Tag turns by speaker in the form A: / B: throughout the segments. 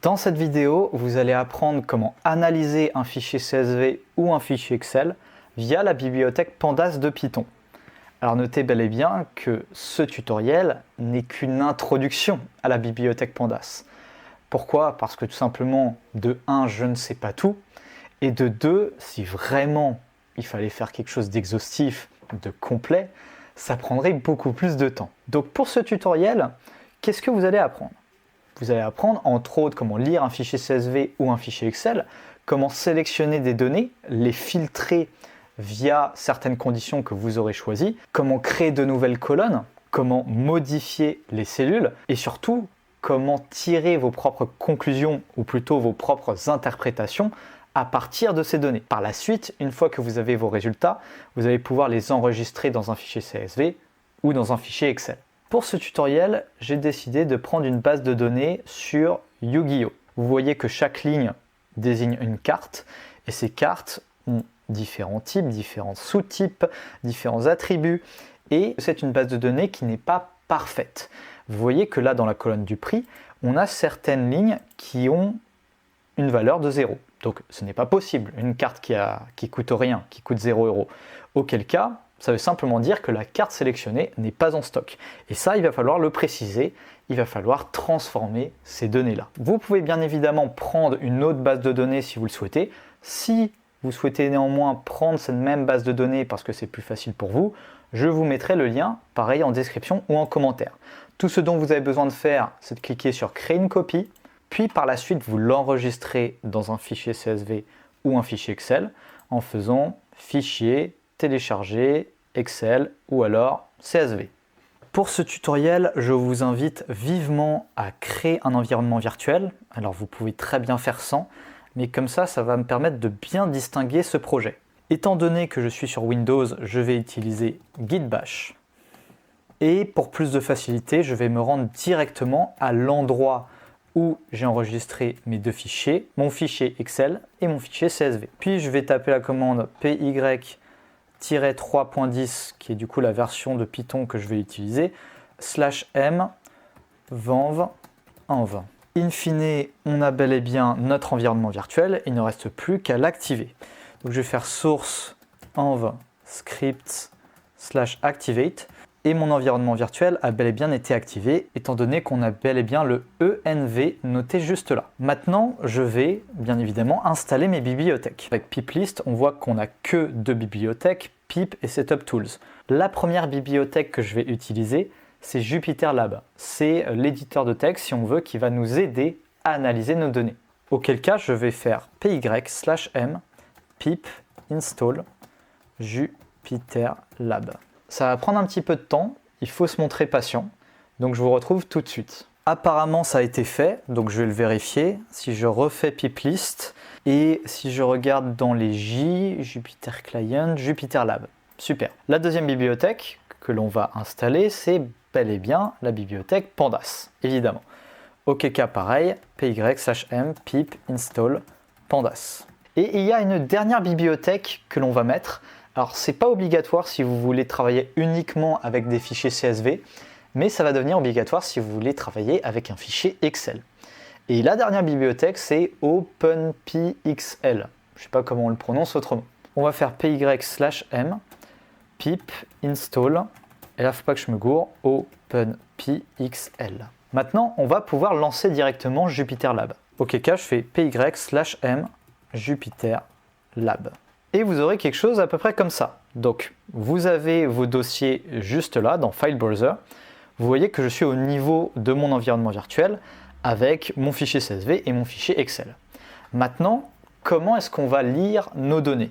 A: Dans cette vidéo, vous allez apprendre comment analyser un fichier CSV ou un fichier Excel via la bibliothèque Pandas de Python. Alors notez bel et bien que ce tutoriel n'est qu'une introduction à la bibliothèque Pandas. Pourquoi? Parce que tout simplement, de 1, je ne sais pas tout, et de 2, si vraiment il fallait faire quelque chose d'exhaustif, de complet, ça prendrait beaucoup plus de temps. Donc pour ce tutoriel, qu'est-ce que vous allez apprendre? Vous allez apprendre entre autres comment lire un fichier CSV ou un fichier Excel, comment sélectionner des données, les filtrer via certaines conditions que vous aurez choisies, comment créer de nouvelles colonnes, comment modifier les cellules et surtout comment tirer vos propres conclusions ou plutôt vos propres interprétations à partir de ces données. Par la suite, une fois que vous avez vos résultats, vous allez pouvoir les enregistrer dans un fichier CSV ou dans un fichier Excel. Pour ce tutoriel, j'ai décidé de prendre une base de données sur Yu-Gi-Oh! Vous voyez que chaque ligne désigne une carte et ces cartes ont différents types, différents sous-types, différents attributs et c'est une base de données qui n'est pas parfaite. Vous voyez que là dans la colonne du prix, on a certaines lignes qui ont une valeur de 0. Donc ce n'est pas possible, une carte qui coûte rien, qui coûte 0 €. Auquel cas, ça veut simplement dire que la carte sélectionnée n'est pas en stock. Et ça, il va falloir le préciser, il va falloir transformer ces données-là. Vous pouvez bien évidemment prendre une autre base de données si vous le souhaitez. Si vous souhaitez néanmoins prendre cette même base de données parce que c'est plus facile pour vous, je vous mettrai le lien, pareil, en description ou en commentaire. Tout ce dont vous avez besoin de faire, c'est de cliquer sur créer une copie, puis par la suite, vous l'enregistrez dans un fichier CSV ou un fichier Excel en faisant fichier, télécharger, Excel ou alors CSV. Pour ce tutoriel, je vous invite vivement à créer un environnement virtuel. Alors vous pouvez très bien faire sans, mais comme ça va me permettre de bien distinguer ce projet. Étant donné que je suis sur Windows, je vais utiliser Git Bash. Et pour plus de facilité, je vais me rendre directement à l'endroit où j'ai enregistré mes deux fichiers, mon fichier Excel et mon fichier CSV. Puis je vais taper la commande py-3.10, qui est du coup la version de Python que je vais utiliser, /m venv env. In fine, on a bel et bien notre environnement virtuel, il ne reste plus qu'à l'activer. Donc je vais faire source env script /activate. Et mon environnement virtuel a bel et bien été activé, étant donné qu'on a bel et bien le env noté juste là. Maintenant, je vais bien évidemment installer mes bibliothèques. Avec piplist, on voit qu'on n'a que deux bibliothèques, pip et setup tools. La première bibliothèque que je vais utiliser, c'est JupyterLab. C'est l'éditeur de texte, si on veut, qui va nous aider à analyser nos données. Auquel cas, je vais faire py/m pip install JupyterLab. Ça va prendre un petit peu de temps, il faut se montrer patient, donc je vous retrouve tout de suite. Apparemment ça a été fait, donc je vais le vérifier. Si je refais piplist et si je regarde dans les J, Jupyter Client, JupyterLab. Super. La deuxième bibliothèque que l'on va installer, c'est bel et bien la bibliothèque Pandas, évidemment. Auquel cas pareil, py/m pip install pandas. Et il y a une dernière bibliothèque que l'on va mettre. Alors, ce n'est pas obligatoire si vous voulez travailler uniquement avec des fichiers CSV, mais ça va devenir obligatoire si vous voulez travailler avec un fichier Excel. Et la dernière bibliothèque, c'est OpenPXL. Je ne sais pas comment on le prononce autrement. On va faire py/m pip install, et là, il ne faut pas que je me gourre, OpenPXL. Maintenant, on va pouvoir lancer directement JupyterLab. Auquel cas, je fais py/m JupyterLab. Et vous aurez quelque chose à peu près comme ça. Donc, vous avez vos dossiers juste là, dans File Browser. Vous voyez que je suis au niveau de mon environnement virtuel avec mon fichier CSV et mon fichier Excel. Maintenant, comment est-ce qu'on va lire nos données?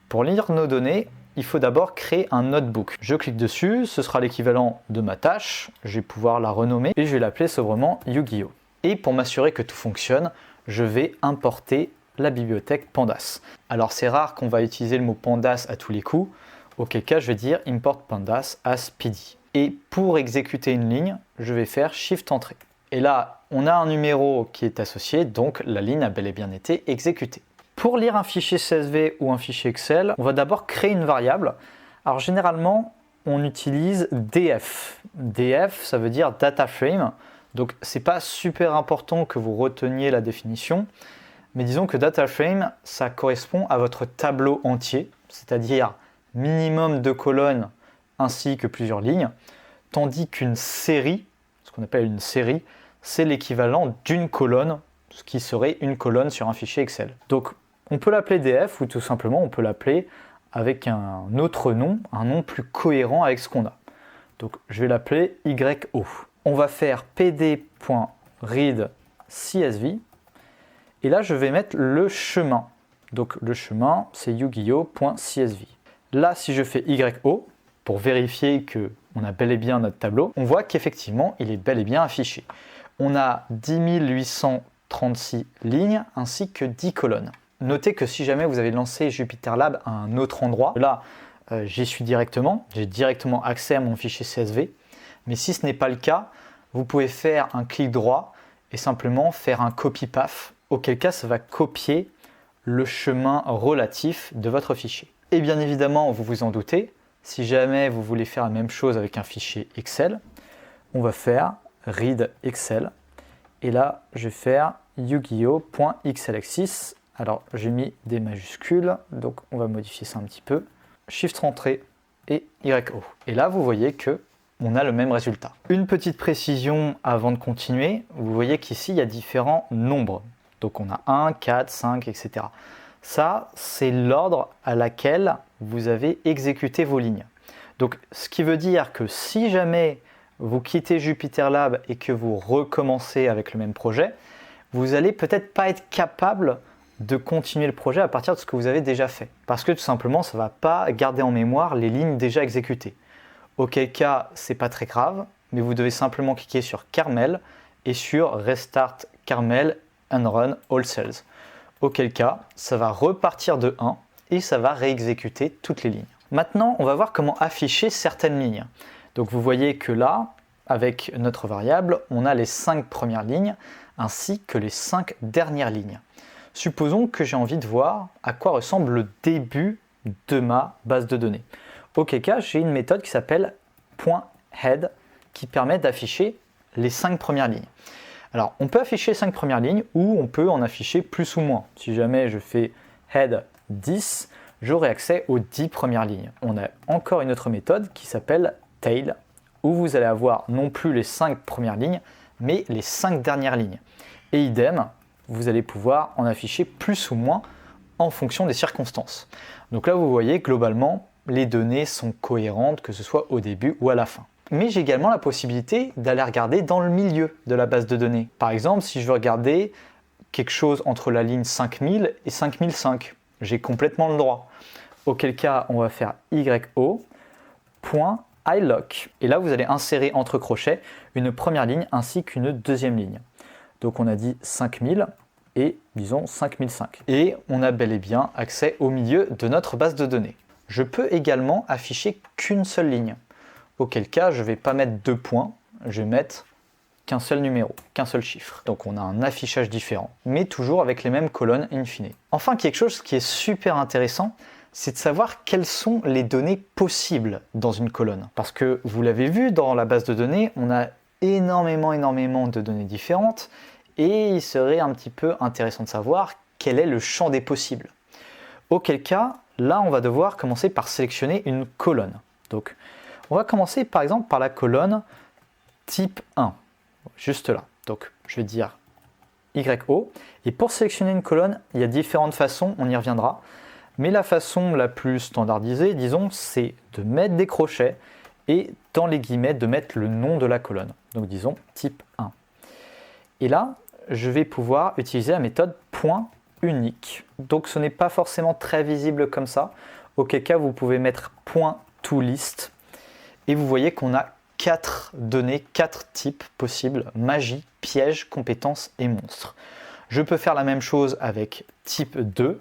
A: Pour lire nos données, il faut d'abord créer un notebook. Je clique dessus, ce sera l'équivalent de ma tâche. Je vais pouvoir la renommer et je vais l'appeler sobrement Yu-Gi-Oh! Et pour m'assurer que tout fonctionne, je vais importer la bibliothèque Pandas. Alors c'est rare qu'on va utiliser le mot Pandas à tous les coups, auquel cas je vais dire import pandas as pd. Et pour exécuter une ligne, je vais faire shift entrée. Et là, on a un numéro qui est associé, donc la ligne a bel et bien été exécutée. Pour lire un fichier CSV ou un fichier Excel, on va d'abord créer une variable. Alors généralement, on utilise df. df, ça veut dire data frame. Donc c'est pas super important que vous reteniez la définition, mais disons que data frame, ça correspond à votre tableau entier, c'est-à-dire minimum de colonnes ainsi que plusieurs lignes, tandis qu'une série, ce qu'on appelle une série, c'est l'équivalent d'une colonne, ce qui serait une colonne sur un fichier Excel. Donc on peut l'appeler DF ou tout simplement on peut l'appeler avec un autre nom, un nom plus cohérent avec ce qu'on a. Donc je vais l'appeler YO. On va faire pd.read.csv et là je vais mettre le chemin. Donc le chemin c'est yu-gi-oh.csv. Là si je fais YO pour vérifier qu'on a bel et bien notre tableau, on voit qu'effectivement il est bel et bien affiché. On a 10 836 lignes ainsi que 10 colonnes. Notez que si jamais vous avez lancé Jupyter Lab à un autre endroit, là j'y suis directement, j'ai directement accès à mon fichier CSV, mais si ce n'est pas le cas, vous pouvez faire un clic droit et simplement faire un copy-path, auquel cas ça va copier le chemin relatif de votre fichier. Et bien évidemment, vous vous en doutez, si jamais vous voulez faire la même chose avec un fichier Excel, on va faire read Excel, et là je vais faire yu-gi-oh.xlx6. Alors j'ai mis des majuscules, donc on va modifier ça un petit peu. Shift entrée et YO. Et là vous voyez que on a le même résultat. Une petite précision avant de continuer, vous voyez qu'ici il y a différents nombres. Donc on a 1, 4, 5, etc. Ça, c'est l'ordre à laquelle vous avez exécuté vos lignes. Donc ce qui veut dire que si jamais vous quittez Jupyter Lab et que vous recommencez avec le même projet, vous allez peut-être pas être capable de continuer le projet à partir de ce que vous avez déjà fait. Parce que tout simplement, ça ne va pas garder en mémoire les lignes déjà exécutées. Auquel cas, c'est pas très grave, mais vous devez simplement cliquer sur Carmel et sur Restart Carmel and Run All Cells. Auquel cas, ça va repartir de 1 et ça va réexécuter toutes les lignes. Maintenant, on va voir comment afficher certaines lignes. Donc vous voyez que là, avec notre variable, on a les 5 premières lignes ainsi que les 5 dernières lignes. Supposons que j'ai envie de voir à quoi ressemble le début de ma base de données. Auquel cas, j'ai une méthode qui s'appelle .head qui permet d'afficher les 5 premières lignes. Alors, on peut afficher les 5 premières lignes ou on peut en afficher plus ou moins. Si jamais je fais head 10, j'aurai accès aux 10 premières lignes. On a encore une autre méthode qui s'appelle tail où vous allez avoir non plus les 5 premières lignes, mais les 5 dernières lignes. Et idem, vous allez pouvoir en afficher plus ou moins en fonction des circonstances. Donc là, vous voyez, globalement, les données sont cohérentes, que ce soit au début ou à la fin. Mais j'ai également la possibilité d'aller regarder dans le milieu de la base de données. Par exemple, si je veux regarder quelque chose entre la ligne 5000 et 5005, j'ai complètement le droit. Auquel cas, on va faire yo.iloc. Et là, vous allez insérer entre crochets une première ligne ainsi qu'une deuxième ligne. Donc on a dit 5000 et disons 5005. Et on a bel et bien accès au milieu de notre base de données. Je peux également afficher qu'une seule ligne. Auquel cas, je ne vais pas mettre 2 points, je vais mettre qu'un seul numéro, qu'un seul chiffre. Donc on a un affichage différent, mais toujours avec les mêmes colonnes in fine. Enfin, quelque chose qui est super intéressant, c'est de savoir quelles sont les données possibles dans une colonne. Parce que vous l'avez vu, dans la base de données, on a énormément de données différentes, et il serait un petit peu intéressant de savoir quel est le champ des possibles. Auquel cas, là, on va devoir commencer par sélectionner une colonne. Donc, on va commencer par exemple par la colonne type 1, juste là. Donc, je vais dire YO. Et pour sélectionner une colonne, il y a différentes façons, on y reviendra. Mais la façon la plus standardisée, disons, c'est de mettre des crochets et dans les guillemets, de mettre le nom de la colonne. Donc, disons type 1. Et là, je vais pouvoir utiliser la méthode .unique. Donc, ce n'est pas forcément très visible comme ça. Auquel cas, vous pouvez mettre .toList. Et vous voyez qu'on a 4 données, 4 types possibles, magie, piège, compétence et monstre. Je peux faire la même chose avec type 2.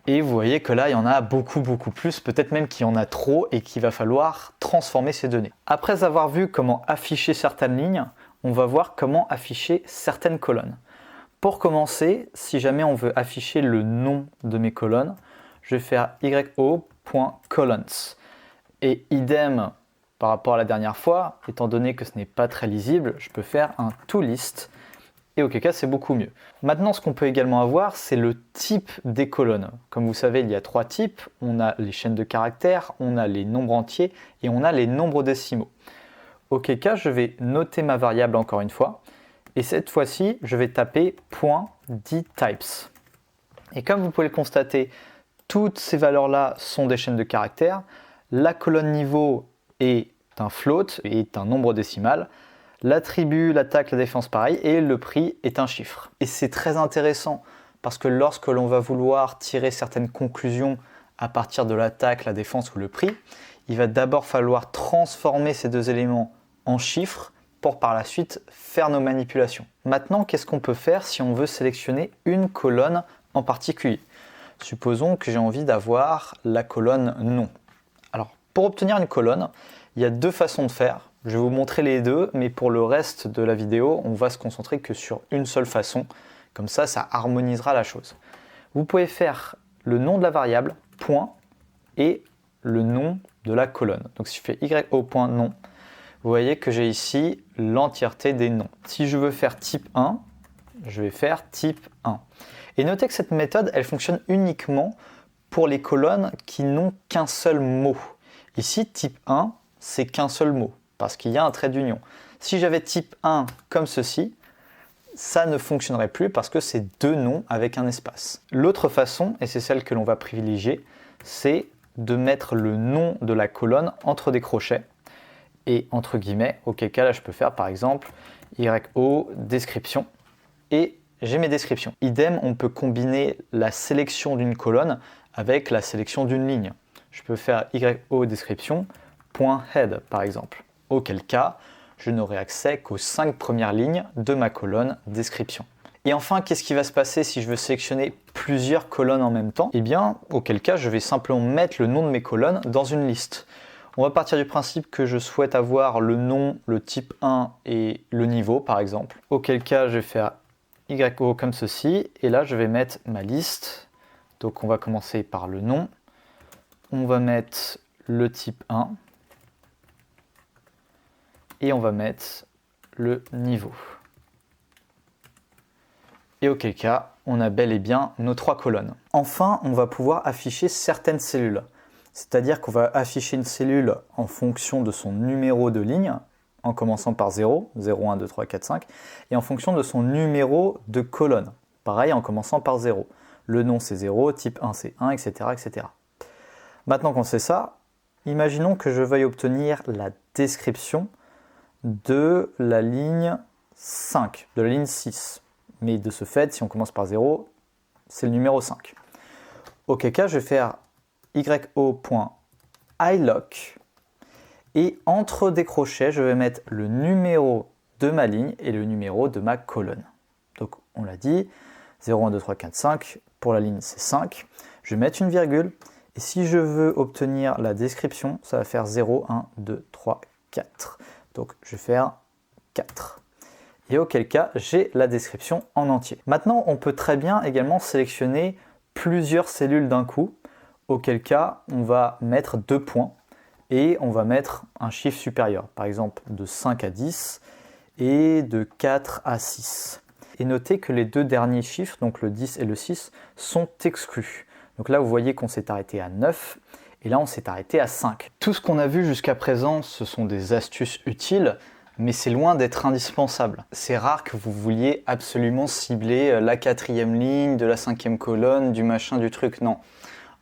A: Et vous voyez que là, il y en a beaucoup plus, peut-être même qu'il y en a trop et qu'il va falloir transformer ces données. Après avoir vu comment afficher certaines lignes, on va voir comment afficher certaines colonnes. Pour commencer, si jamais on veut afficher le nom de mes colonnes, je vais faire yo.columns. Et idem par rapport à la dernière fois, étant donné que ce n'est pas très lisible, je peux faire un toList et auquel cas c'est beaucoup mieux. Maintenant, ce qu'on peut également avoir, c'est le type des colonnes. Comme vous savez, il y a 3 types. On a les chaînes de caractères, on a les nombres entiers et on a les nombres décimaux. Auquel cas, je vais noter ma variable encore une fois. Et cette fois-ci, je vais taper .dtypes. Et comme vous pouvez le constater, toutes ces valeurs-là sont des chaînes de caractères. La colonne niveau est un float, est un nombre décimal. L'attribut, l'attaque, la défense, pareil, et le prix est un chiffre. Et c'est très intéressant parce que lorsque l'on va vouloir tirer certaines conclusions à partir de l'attaque, la défense ou le prix, il va d'abord falloir transformer ces deux éléments en chiffres pour par la suite faire nos manipulations. Maintenant, qu'est-ce qu'on peut faire si on veut sélectionner une colonne en particulier? Supposons que j'ai envie d'avoir la colonne nom. Alors, pour obtenir une colonne, il y a 2 façons de faire. Je vais vous montrer les 2, mais pour le reste de la vidéo, on va se concentrer que sur une seule façon. Comme ça, ça harmonisera la chose. Vous pouvez faire le nom de la variable, point, et le nom de la colonne. Donc si je fais yo.nom, vous voyez que j'ai ici l'entièreté des noms. Si je veux faire type 1, je vais faire type 1. Et notez que cette méthode, elle fonctionne uniquement pour les colonnes qui n'ont qu'un seul mot. Ici, type 1, c'est qu'un seul mot, parce qu'il y a un trait d'union. Si j'avais type 1 comme ceci, ça ne fonctionnerait plus parce que c'est 2 noms avec un espace. L'autre façon, et c'est celle que l'on va privilégier, c'est de mettre le nom de la colonne entre des crochets et entre guillemets, auquel cas là je peux faire par exemple yo description et j'ai mes descriptions. Idem, on peut combiner la sélection d'une colonne avec la sélection d'une ligne. Je peux faire yo description .head par exemple, auquel cas je n'aurai accès qu'aux 5 premières lignes de ma colonne description. Et enfin, qu'est-ce qui va se passer si je veux sélectionner plusieurs colonnes en même temps? Eh bien, auquel cas je vais simplement mettre le nom de mes colonnes dans une liste. On va partir du principe que je souhaite avoir le nom, le type 1 et le niveau par exemple. Auquel cas je vais faire yo comme ceci et là je vais mettre ma liste. Donc on va commencer par le nom. On va mettre le type 1 et on va mettre le niveau. Et auquel cas, on a bel et bien nos 3 colonnes. Enfin, on va pouvoir afficher certaines cellules. C'est-à-dire qu'on va afficher une cellule en fonction de son numéro de ligne, en commençant par 0, 0, 1, 2, 3, 4, 5, et en fonction de son numéro de colonne. Pareil, en commençant par 0. Le nom c'est 0, type 1 c'est 1, etc., etc. Maintenant qu'on sait ça, imaginons que je veuille obtenir la description de la ligne 5, de la ligne 6. Mais de ce fait, si on commence par 0, c'est le numéro 5. Auquel cas, je vais faire yo.iloc et entre des crochets, je vais mettre le numéro de ma ligne et le numéro de ma colonne. Donc, on l'a dit, 0, 1, 2, 3, 4, 5. Pour la ligne, c'est 5. Je vais mettre une virgule. Et si je veux obtenir la description, ça va faire 0, 1, 2, 3, 4. Donc, je vais faire 4. Et auquel cas, j'ai la description en entier. Maintenant, on peut très bien également sélectionner plusieurs cellules d'un coup, auquel cas, on va mettre 2 points et on va mettre un chiffre supérieur, par exemple de 5 à 10 et de 4 à 6. Et notez que les 2 derniers chiffres, donc le 10 et le 6, sont exclus. Donc là, vous voyez qu'on s'est arrêté à 9 et là, on s'est arrêté à 5. Tout ce qu'on a vu jusqu'à présent, ce sont des astuces utiles, mais c'est loin d'être indispensable. C'est rare que vous vouliez absolument cibler la 4e ligne, de la 5e colonne, du machin, du truc, non.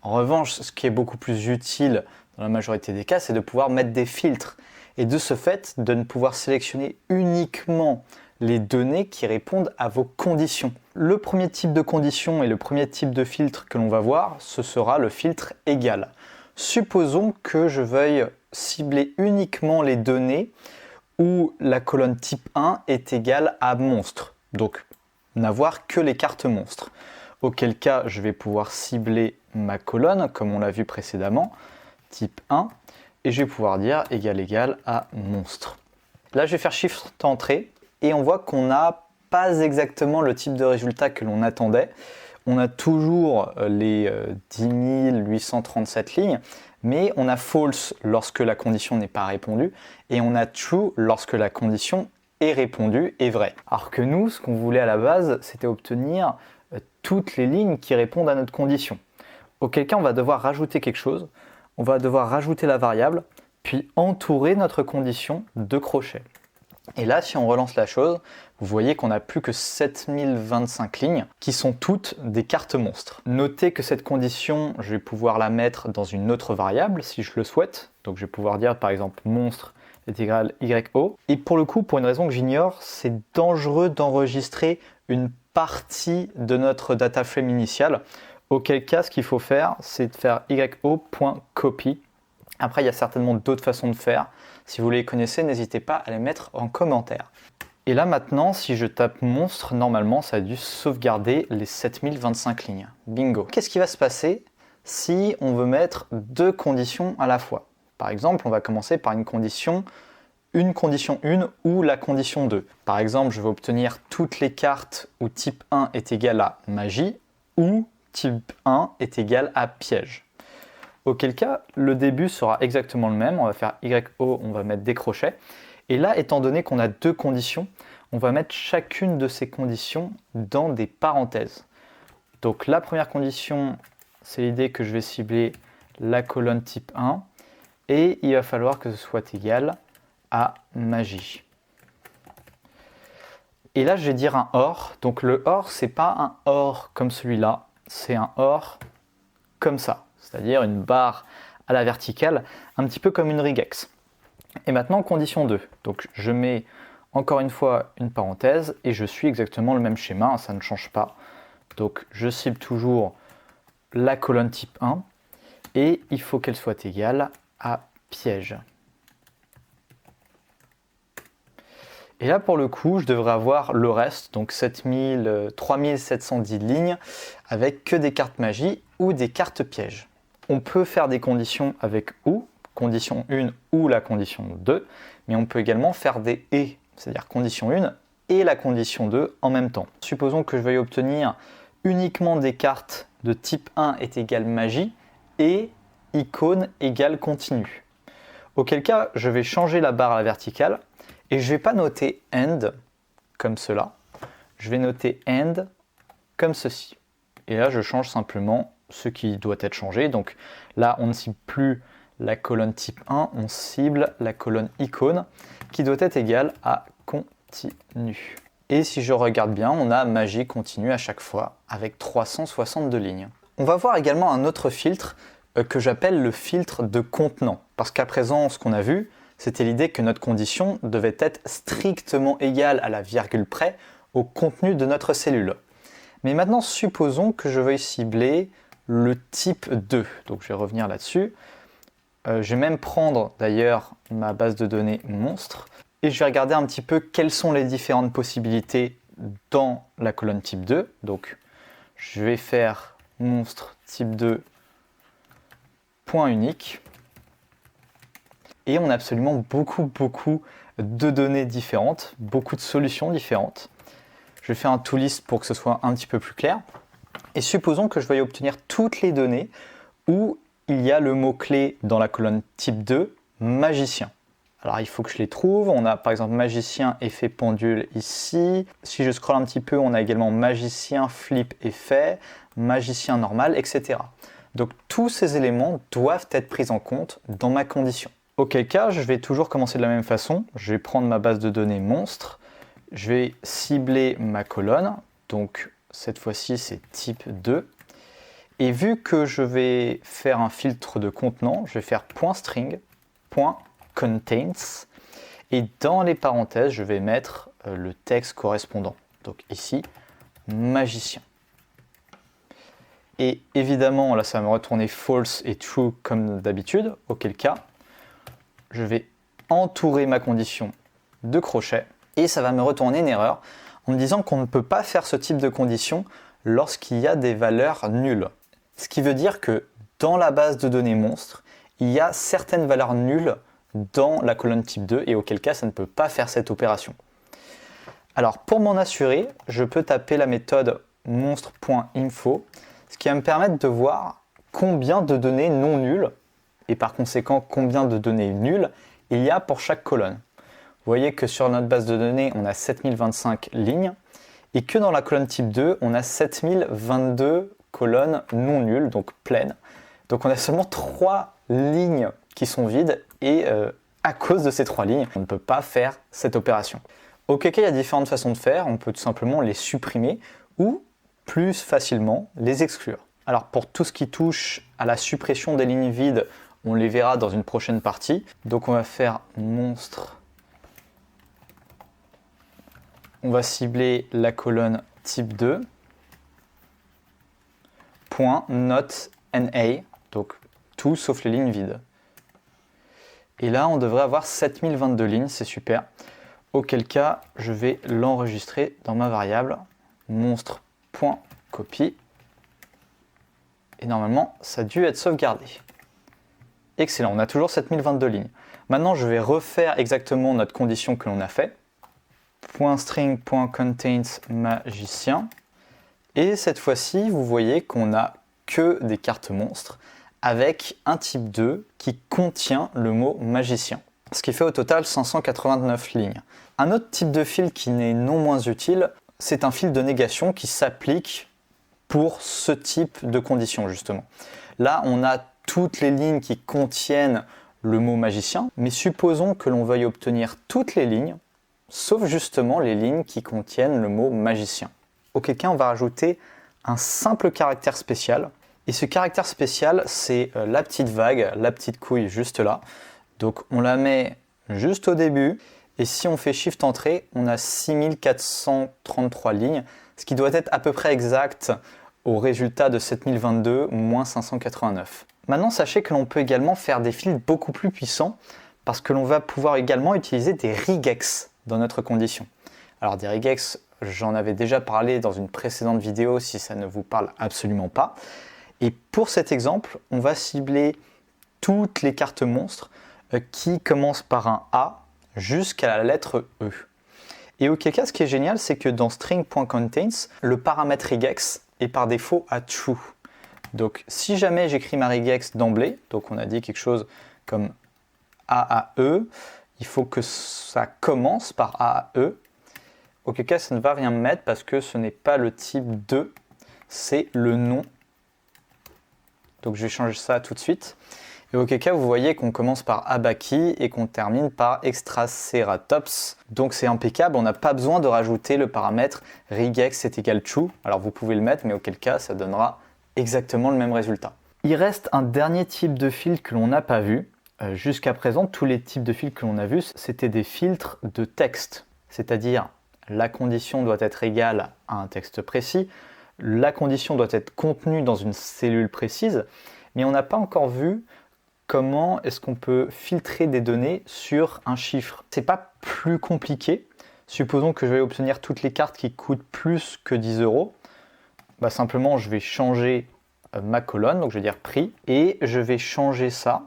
A: En revanche, ce qui est beaucoup plus utile dans la majorité des cas, c'est de pouvoir mettre des filtres. Et de ce fait, de ne pouvoir sélectionner uniquement les données qui répondent à vos conditions. Le premier type de condition et le premier type de filtre que l'on va voir, ce sera le filtre égal. Supposons que je veuille cibler uniquement les données où la colonne type 1 est égale à monstre, donc n'avoir que les cartes monstres. Auquel cas, je vais pouvoir cibler ma colonne, comme on l'a vu précédemment, type 1, et je vais pouvoir dire égal à monstre. Là, je vais faire Shift Entrée, et on voit qu'on n'a pas exactement le type de résultat que l'on attendait. on a toujours les 10 837 lignes, mais on a false lorsque la condition n'est pas répondue, et on a true lorsque la condition est répondue et vraie. Alors que nous, ce qu'on voulait à la base, c'était obtenir toutes les lignes qui répondent à notre condition. Auquel cas, on va devoir rajouter quelque chose, on va devoir rajouter la variable, puis entourer notre condition de crochets. Et là, si on relance la chose, vous voyez qu'on n'a plus que 7025 lignes qui sont toutes des cartes monstres. Notez que cette condition, je vais pouvoir la mettre dans une autre variable si je le souhaite. Donc je vais pouvoir dire par exemple monstre est égal YO. Et pour le coup, pour une raison que j'ignore, c'est dangereux d'enregistrer une partie de notre data frame initial. Auquel cas, ce qu'il faut faire, c'est de faire yo.copy. Après, il y a certainement d'autres façons de faire. Si vous les connaissez, n'hésitez pas à les mettre en commentaire. Et là maintenant, si je tape monstre, normalement ça a dû sauvegarder les 7025 lignes. Bingo. Qu'est-ce qui va se passer si on veut mettre deux conditions à la fois? Par exemple, on va commencer par une condition 1 ou la condition 2. Par exemple, je vais obtenir toutes les cartes où type 1 est égal à magie ou type 1 est égal à piège. Auquel cas, le début sera exactement le même. On va faire YO, on va mettre des crochets. Et là, étant donné qu'on a deux conditions, on va mettre chacune de ces conditions dans des parenthèses. Donc la première condition, c'est l'idée que je vais cibler la colonne type 1. Et il va falloir que ce soit égal à magie. Et là, je vais dire un OR. Donc le OR, c'est pas un OR comme celui-là, c'est un OR comme ça. C'est-à-dire une barre à la verticale, un petit peu comme une regex. Et maintenant, condition 2. Donc je mets encore une fois une parenthèse et je suis exactement le même schéma, ça ne change pas. Donc je cible toujours la colonne type 1 et il faut qu'elle soit égale à piège. Et là, pour le coup, je devrais avoir le reste, donc 3710 lignes, avec que des cartes magie ou des cartes pièges. On peut faire des conditions avec ou, condition 1 ou la condition 2, mais on peut également faire des et, c'est-à-dire condition 1 et la condition 2 en même temps. Supposons que je veuille obtenir uniquement des cartes de type 1 est égal magie et icône égale continu. Auquel cas, je vais changer la barre à la verticale et je ne vais pas noter end comme cela, je vais noter end comme ceci. Et là, je change simplement ce qui doit être changé. Donc là, on ne cible plus la colonne type 1, on cible la colonne icône qui doit être égale à continu. Et si je regarde bien, on a magie continue à chaque fois avec 362 lignes. On va voir également un autre filtre que j'appelle le filtre de contenant. Parce qu'à présent, ce qu'on a vu, c'était l'idée que notre condition devait être strictement égale à la virgule près au contenu de notre cellule. Mais maintenant, supposons que je veuille cibler le type 2. Donc je vais revenir là-dessus. Je vais même prendre d'ailleurs ma base de données monstre et je vais regarder un petit peu quelles sont les différentes possibilités dans la colonne type 2. Donc je vais faire monstre type 2 point unique. Et on a absolument beaucoup de données différentes, beaucoup de solutions différentes. Je vais faire un toList pour que ce soit un petit peu plus clair. Et supposons que je veuille obtenir toutes les données où il y a le mot-clé dans la colonne type 2, magicien. Alors il faut que je les trouve. On a par exemple magicien effet pendule ici. Si je scrolle un petit peu, on a également magicien flip effet, magicien normal, etc. Donc tous ces éléments doivent être pris en compte dans ma condition. Auquel cas, je vais toujours commencer de la même façon. Je vais prendre ma base de données monstre. Je vais cibler ma colonne. Donc cette fois-ci, c'est type 2. Et vu que je vais faire un filtre de contenant, je vais faire .string, .contains. Et dans les parenthèses, je vais mettre le texte correspondant. Donc ici, magicien. Et évidemment, là, ça va me retourner false et true comme d'habitude. Auquel cas, je vais entourer ma condition de crochet et ça va me retourner une erreur en me disant qu'on ne peut pas faire ce type de condition lorsqu'il y a des valeurs nulles. Ce qui veut dire que dans la base de données monstre, il y a certaines valeurs nulles dans la colonne type 2 et auquel cas ça ne peut pas faire cette opération. Alors pour m'en assurer, je peux taper la méthode monstre.info, ce qui va me permettre de voir combien de données non nulles, et par conséquent combien de données nulles, il y a pour chaque colonne. Vous voyez que sur notre base de données, on a 7025 lignes, et que dans la colonne type 2, on a 7022 colonnes non nulles, donc pleines. Donc on a seulement 3 lignes qui sont vides, et à cause de ces 3 lignes, on ne peut pas faire cette opération. Au KK, il y a différentes façons de faire. On peut tout simplement les supprimer ou plus facilement les exclure. Alors pour tout ce qui touche à la suppression des lignes vides, on les verra dans une prochaine partie. Donc on va faire monstre. On va cibler la colonne type 2. Point not NA, donc tout sauf les lignes vides. Et là, on devrait avoir 7022 lignes, c'est super. Auquel cas, je vais l'enregistrer dans ma variable monstre.copy. Et normalement, ça a dû être sauvegardé. Excellent, on a toujours 7022 lignes. Maintenant, je vais refaire exactement notre condition que l'on a fait. .string.contains magicien. Et cette fois-ci, vous voyez qu'on n'a que des cartes monstres avec un type 2 qui contient le mot magicien. Ce qui fait au total 589 lignes. Un autre type de fil qui n'est non moins utile, c'est un fil de négation qui s'applique pour ce type de condition justement. Là, on a toutes les lignes qui contiennent le mot magicien, mais supposons que l'on veuille obtenir toutes les lignes, sauf justement les lignes qui contiennent le mot magicien. Auquel cas, on va rajouter un simple caractère spécial. Et ce caractère spécial, c'est la petite vague, la petite couille juste là. Donc on la met juste au début, et si on fait Shift Entrée, on a 6433 lignes, ce qui doit être à peu près exact au résultat de 7022 moins 589. Maintenant, sachez que l'on peut également faire des fils beaucoup plus puissants, parce que l'on va pouvoir également utiliser des regex dans notre condition. Alors des regex, j'en avais déjà parlé dans une précédente vidéo si ça ne vous parle absolument pas. Et pour cet exemple, on va cibler toutes les cartes monstres qui commence par un A jusqu'à la lettre E. Et auquel cas, ce qui est génial, c'est que dans string.contains, le paramètre regex est par défaut à true. Donc si jamais j'écris ma regex d'emblée, donc on a dit quelque chose comme A à E, il faut que ça commence par A à E. Auquel cas, ça ne va rien mettre parce que ce n'est pas le type 2, c'est le nom. Donc je vais changer ça tout de suite. Et auquel cas, vous voyez qu'on commence par Abaki et qu'on termine par Extraceratops. Donc c'est impeccable, on n'a pas besoin de rajouter le paramètre regex est égal true. Alors vous pouvez le mettre, mais auquel cas, ça donnera exactement le même résultat. Il reste un dernier type de fil que l'on n'a pas vu. Jusqu'à présent, tous les types de fils que l'on a vus, c'était des filtres de texte. C'est-à-dire, la condition doit être égale à un texte précis, la condition doit être contenue dans une cellule précise, mais on n'a pas encore vu comment est-ce qu'on peut filtrer des données sur un chiffre. C'est pas plus compliqué. Supposons que je vais obtenir toutes les cartes qui coûtent plus que 10 €. Simplement, je vais changer ma colonne, donc je vais dire prix, et je vais changer ça.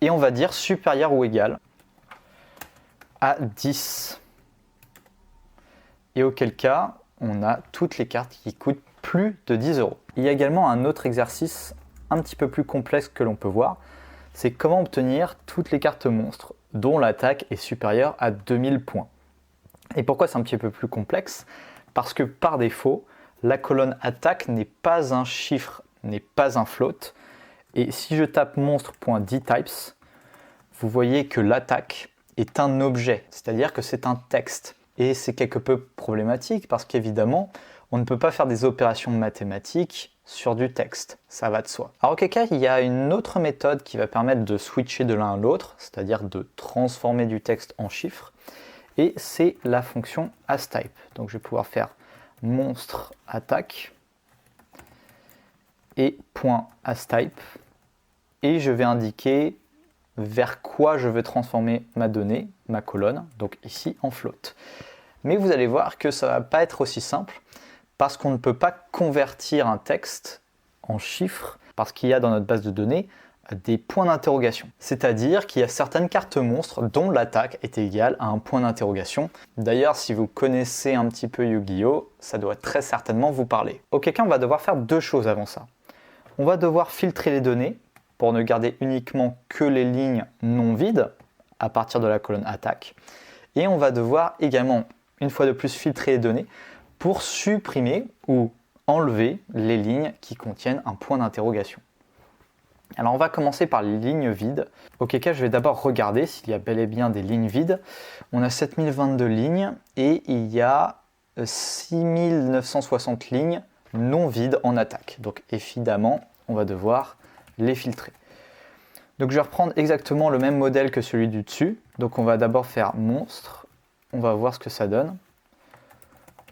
A: Et on va dire supérieur ou égal à 10. Et auquel cas, on a toutes les cartes qui coûtent plus de 10 €. Il y a également un autre exercice un petit peu plus complexe que l'on peut voir, c'est comment obtenir toutes les cartes monstres dont l'attaque est supérieure à 2000 points. Et pourquoi c'est un petit peu plus complexe? Parce que par défaut, la colonne attaque n'est pas un chiffre, n'est pas un float. Et si je tape monstre.dtypes, vous voyez que l'attaque est un objet, c'est-à-dire que c'est un texte. Et c'est quelque peu problématique parce qu'évidemment, on ne peut pas faire des opérations mathématiques sur du texte, ça va de soi. Alors auquel cas, il y a une autre méthode qui va permettre de switcher de l'un à l'autre, c'est-à-dire de transformer du texte en chiffres, et c'est la fonction asType. Donc je vais pouvoir faire monstre attaque et .asType, et je vais indiquer vers quoi je veux transformer ma donnée, ma colonne, donc ici en float. Mais vous allez voir que ça ne va pas être aussi simple, parce qu'on ne peut pas convertir un texte en chiffres, parce qu'il y a dans notre base de données des points d'interrogation. C'est-à-dire qu'il y a certaines cartes monstres dont l'attaque est égale à un point d'interrogation. D'ailleurs, si vous connaissez un petit peu Yu-Gi-Oh, ça doit très certainement vous parler. Auquel cas, on va devoir faire deux choses avant ça. On va devoir filtrer les données pour ne garder uniquement que les lignes non vides à partir de la colonne attaque. Et on va devoir également, une fois de plus, filtrer les données pour supprimer ou enlever les lignes qui contiennent un point d'interrogation. Alors on va commencer par les lignes vides. Auquel cas je vais d'abord regarder s'il y a bel et bien des lignes vides. On a 7022 lignes et il y a 6960 lignes non vides en attaque. Donc évidemment on va devoir les filtrer. Donc je vais reprendre exactement le même modèle que celui du dessus. Donc on va d'abord faire monstre. On va voir ce que ça donne.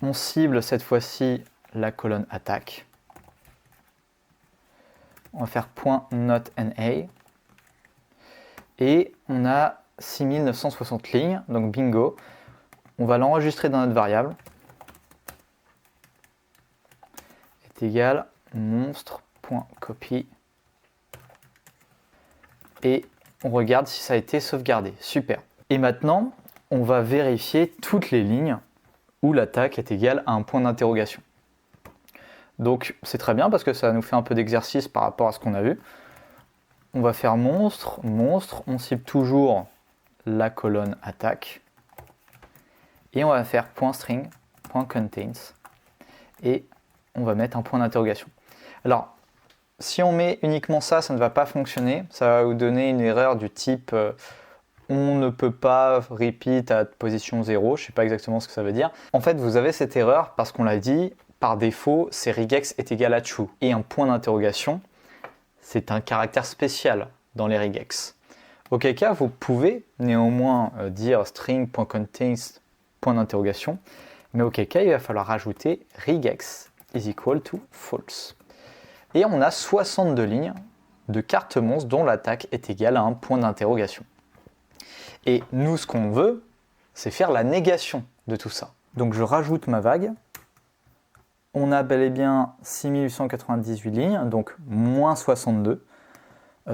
A: On cible cette fois-ci la colonne attaque. On va faire .NotNA. Et on a 6960 lignes, donc bingo. On va l'enregistrer dans notre variable. Est égal monstre.copy. Et on regarde si ça a été sauvegardé. Super. Et maintenant, on va vérifier toutes les lignes où l'attaque est égale à un point d'interrogation. Donc c'est très bien parce que ça nous fait un peu d'exercice par rapport à ce qu'on a vu. On va faire monstre, on cible toujours la colonne attaque. Et on va faire .string, .contains. Et on va mettre un point d'interrogation. Alors, si on met uniquement ça, ça ne va pas fonctionner. Ça va vous donner une erreur du type on ne peut pas repeat à position 0. Je ne sais pas exactement ce que ça veut dire. En fait, vous avez cette erreur parce qu'on l'a dit, par défaut, c'est regex est égal à true. Et un point d'interrogation, c'est un caractère spécial dans les regex. Auquel cas, vous pouvez néanmoins dire string.contains point d'interrogation, mais auquel cas, il va falloir rajouter regex is equal to false. Et on a 62 lignes de cartes monstres dont l'attaque est égale à un point d'interrogation. Et nous, ce qu'on veut, c'est faire la négation de tout ça. Donc je rajoute ma vague. On a bel et bien 6898 lignes, donc moins 62.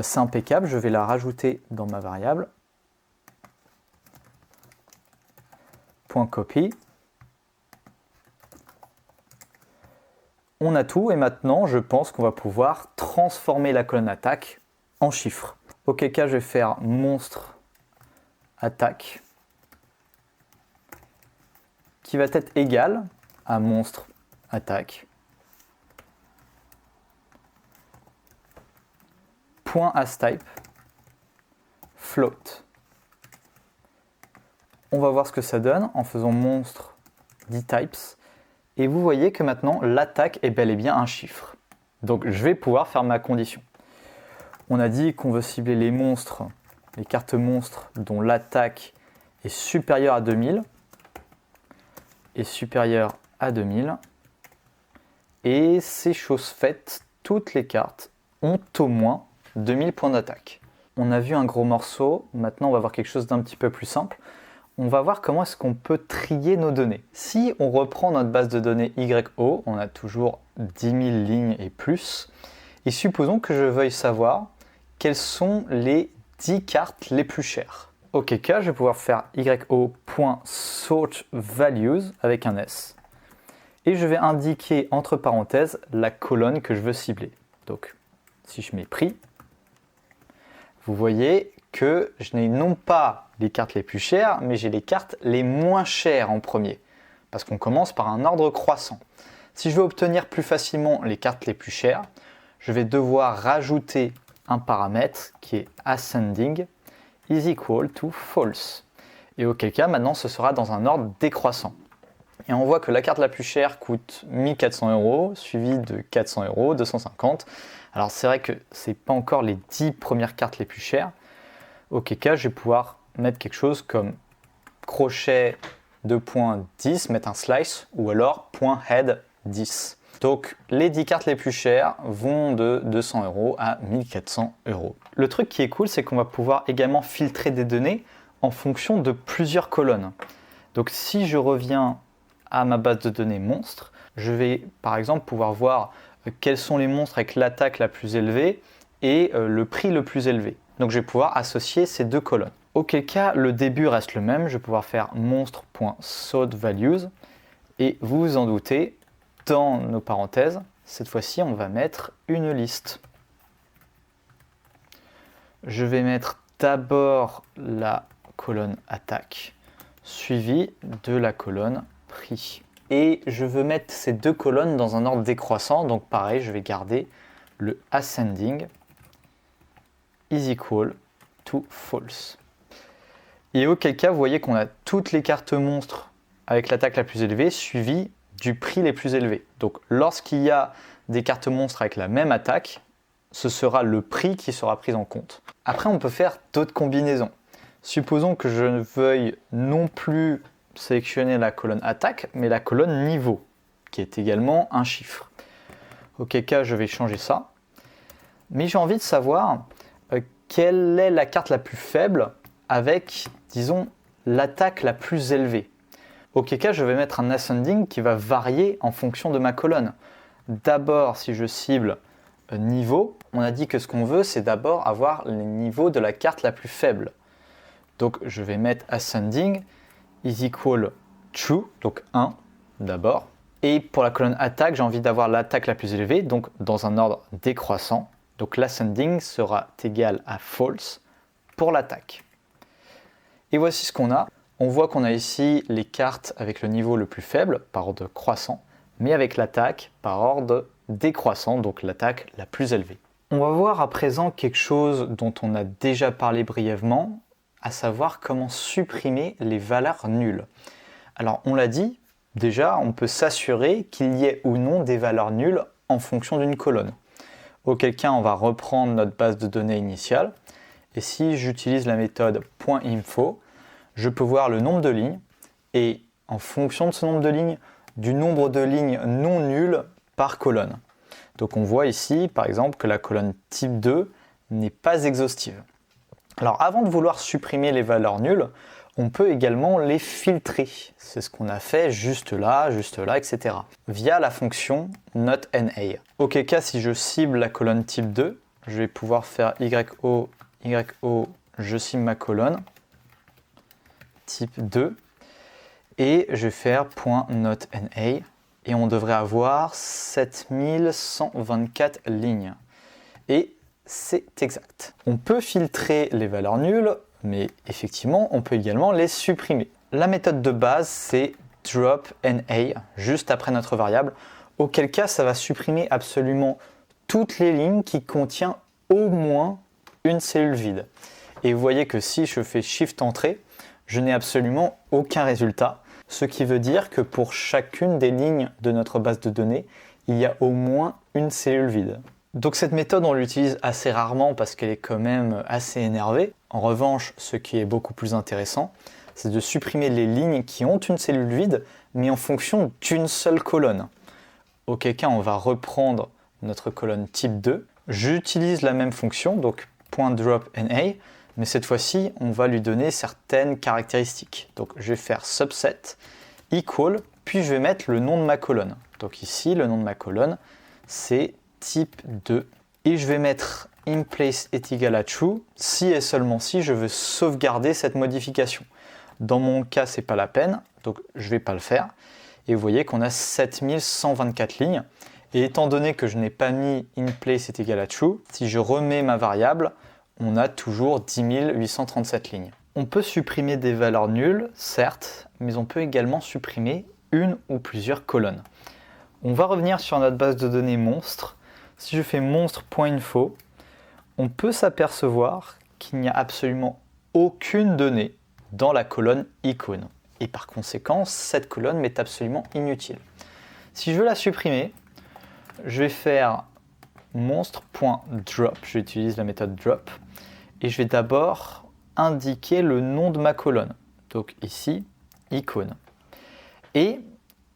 A: C'est impeccable, je vais la rajouter dans ma variable. .copy. On a tout et maintenant je pense qu'on va pouvoir transformer la colonne attaque en chiffres. Auquel cas je vais faire monstre attaque qui va être égal à monstre attaque .asType float. On va voir ce que ça donne en faisant monstre dtypes et vous voyez que maintenant l'attaque est bel et bien un chiffre. Donc je vais pouvoir faire ma condition. On a dit qu'on veut cibler les monstres, les cartes monstres dont l'attaque est supérieure à 2000 et supérieure à 2000. Et c'est chose faite, toutes les cartes ont au moins 2000 points d'attaque. On a vu un gros morceau, maintenant on va voir quelque chose d'un petit peu plus simple. On va voir comment est-ce qu'on peut trier nos données. Si on reprend notre base de données YO, on a toujours 10 000 lignes et plus. Et supposons que je veuille savoir quelles sont les 10 cartes les plus chères. Auquel cas, je vais pouvoir faire yo.sortValues avec un S. Et je vais indiquer entre parenthèses la colonne que je veux cibler. Donc, si je mets prix, vous voyez que je n'ai non pas les cartes les plus chères, mais j'ai les cartes les moins chères en premier. Parce qu'on commence par un ordre croissant. Si je veux obtenir plus facilement les cartes les plus chères, je vais devoir rajouter un paramètre qui est ascending is equal to false. Et auquel cas, maintenant, ce sera dans un ordre décroissant. Et on voit que la carte la plus chère coûte 1400 €, suivie de 400 €, 250. Alors c'est vrai que ce n'est pas encore les 10 premières cartes les plus chères. Auquel cas, je vais pouvoir mettre quelque chose comme crochet 2.10, mettre un slice, ou alors .head 10. Donc les 10 cartes les plus chères vont de 200 € à 1400 €. Le truc qui est cool, c'est qu'on va pouvoir également filtrer des données en fonction de plusieurs colonnes. Donc si je reviens à ma base de données monstres, je vais par exemple pouvoir voir quels sont les monstres avec l'attaque la plus élevée et le prix le plus élevé. Donc je vais pouvoir associer ces deux colonnes. Auquel cas, le début reste le même. Je vais pouvoir faire monstre.sortValues et vous vous en doutez, dans nos parenthèses, cette fois-ci, on va mettre une liste. Je vais mettre d'abord la colonne attaque, suivie de la colonne prix. Et je veux mettre ces deux colonnes dans un ordre décroissant, donc pareil, je vais garder le ascending is equal to false. Et auquel cas, vous voyez qu'on a toutes les cartes monstres avec l'attaque la plus élevée, suivie du prix les plus élevés. Donc lorsqu'il y a des cartes monstres avec la même attaque, ce sera le prix qui sera pris en compte. Après, on peut faire d'autres combinaisons. Supposons que je ne veuille non plus sélectionner la colonne attaque, mais la colonne niveau, qui est également un chiffre. Auquel cas, je vais changer ça. Mais j'ai envie de savoir quelle est la carte la plus faible avec, disons, l'attaque la plus élevée. Auquel cas, je vais mettre un ascending qui va varier en fonction de ma colonne. D'abord, si je cible niveau, on a dit que ce qu'on veut, c'est d'abord avoir les niveaux de la carte la plus faible. Donc, je vais mettre ascending is equal true, donc 1 d'abord. Et pour la colonne attaque, j'ai envie d'avoir l'attaque la plus élevée, donc dans un ordre décroissant. Donc l'ascending sera égal à false pour l'attaque. Et voici ce qu'on a. On voit qu'on a ici les cartes avec le niveau le plus faible, par ordre croissant, mais avec l'attaque par ordre décroissant, donc l'attaque la plus élevée. On va voir à présent quelque chose dont on a déjà parlé brièvement, à savoir comment supprimer les valeurs nulles. Alors on l'a dit, déjà on peut s'assurer qu'il y ait ou non des valeurs nulles en fonction d'une colonne. Auquel cas on va reprendre notre base de données initiale, et si j'utilise la méthode .info, je peux voir le nombre de lignes, et en fonction de ce nombre de lignes, du nombre de lignes non nulles par colonne. Donc on voit ici par exemple que la colonne type 2 n'est pas exhaustive. Alors avant de vouloir supprimer les valeurs nulles, on peut également les filtrer. C'est ce qu'on a fait juste là, etc. via la fonction notNA. Auquel cas, si je cible la colonne type 2, je vais pouvoir faire YO, je cible ma colonne type 2 et je vais faire .notNA et on devrait avoir 7124 lignes. Et c'est exact. On peut filtrer les valeurs nulles, mais effectivement, on peut également les supprimer. La méthode de base, c'est dropNA, juste après notre variable, auquel cas ça va supprimer absolument toutes les lignes qui contiennent au moins une cellule vide. Et vous voyez que si je fais Shift Entrée, je n'ai absolument aucun résultat, ce qui veut dire que pour chacune des lignes de notre base de données, il y a au moins une cellule vide. Donc cette méthode, on l'utilise assez rarement parce qu'elle est quand même assez énervée. En revanche, ce qui est beaucoup plus intéressant, c'est de supprimer les lignes qui ont une cellule vide, mais en fonction d'une seule colonne. Auquel cas, on va reprendre notre colonne type 2. J'utilise la même fonction, donc .dropNA, mais cette fois-ci, on va lui donner certaines caractéristiques. Donc je vais faire subset, equal, puis je vais mettre le nom de ma colonne. Donc ici, le nom de ma colonne, c'est type 2. Et je vais mettre inPlace est égal à true si et seulement si je veux sauvegarder cette modification. Dans mon cas, c'est pas la peine, donc je vais pas le faire. Et vous voyez qu'on a 7124 lignes. Et étant donné que je n'ai pas mis inPlace est égal à true, si je remets ma variable, on a toujours 10 837 lignes. On peut supprimer des valeurs nulles, certes, mais on peut également supprimer une ou plusieurs colonnes. On va revenir sur notre base de données monstre. Si je fais monstre.info, on peut s'apercevoir qu'il n'y a absolument aucune donnée dans la colonne icône. Et par conséquent, cette colonne m'est absolument inutile. Si je veux la supprimer, je vais faire monstre.drop, j'utilise la méthode drop, et je vais d'abord indiquer le nom de ma colonne. Donc ici, icône. Et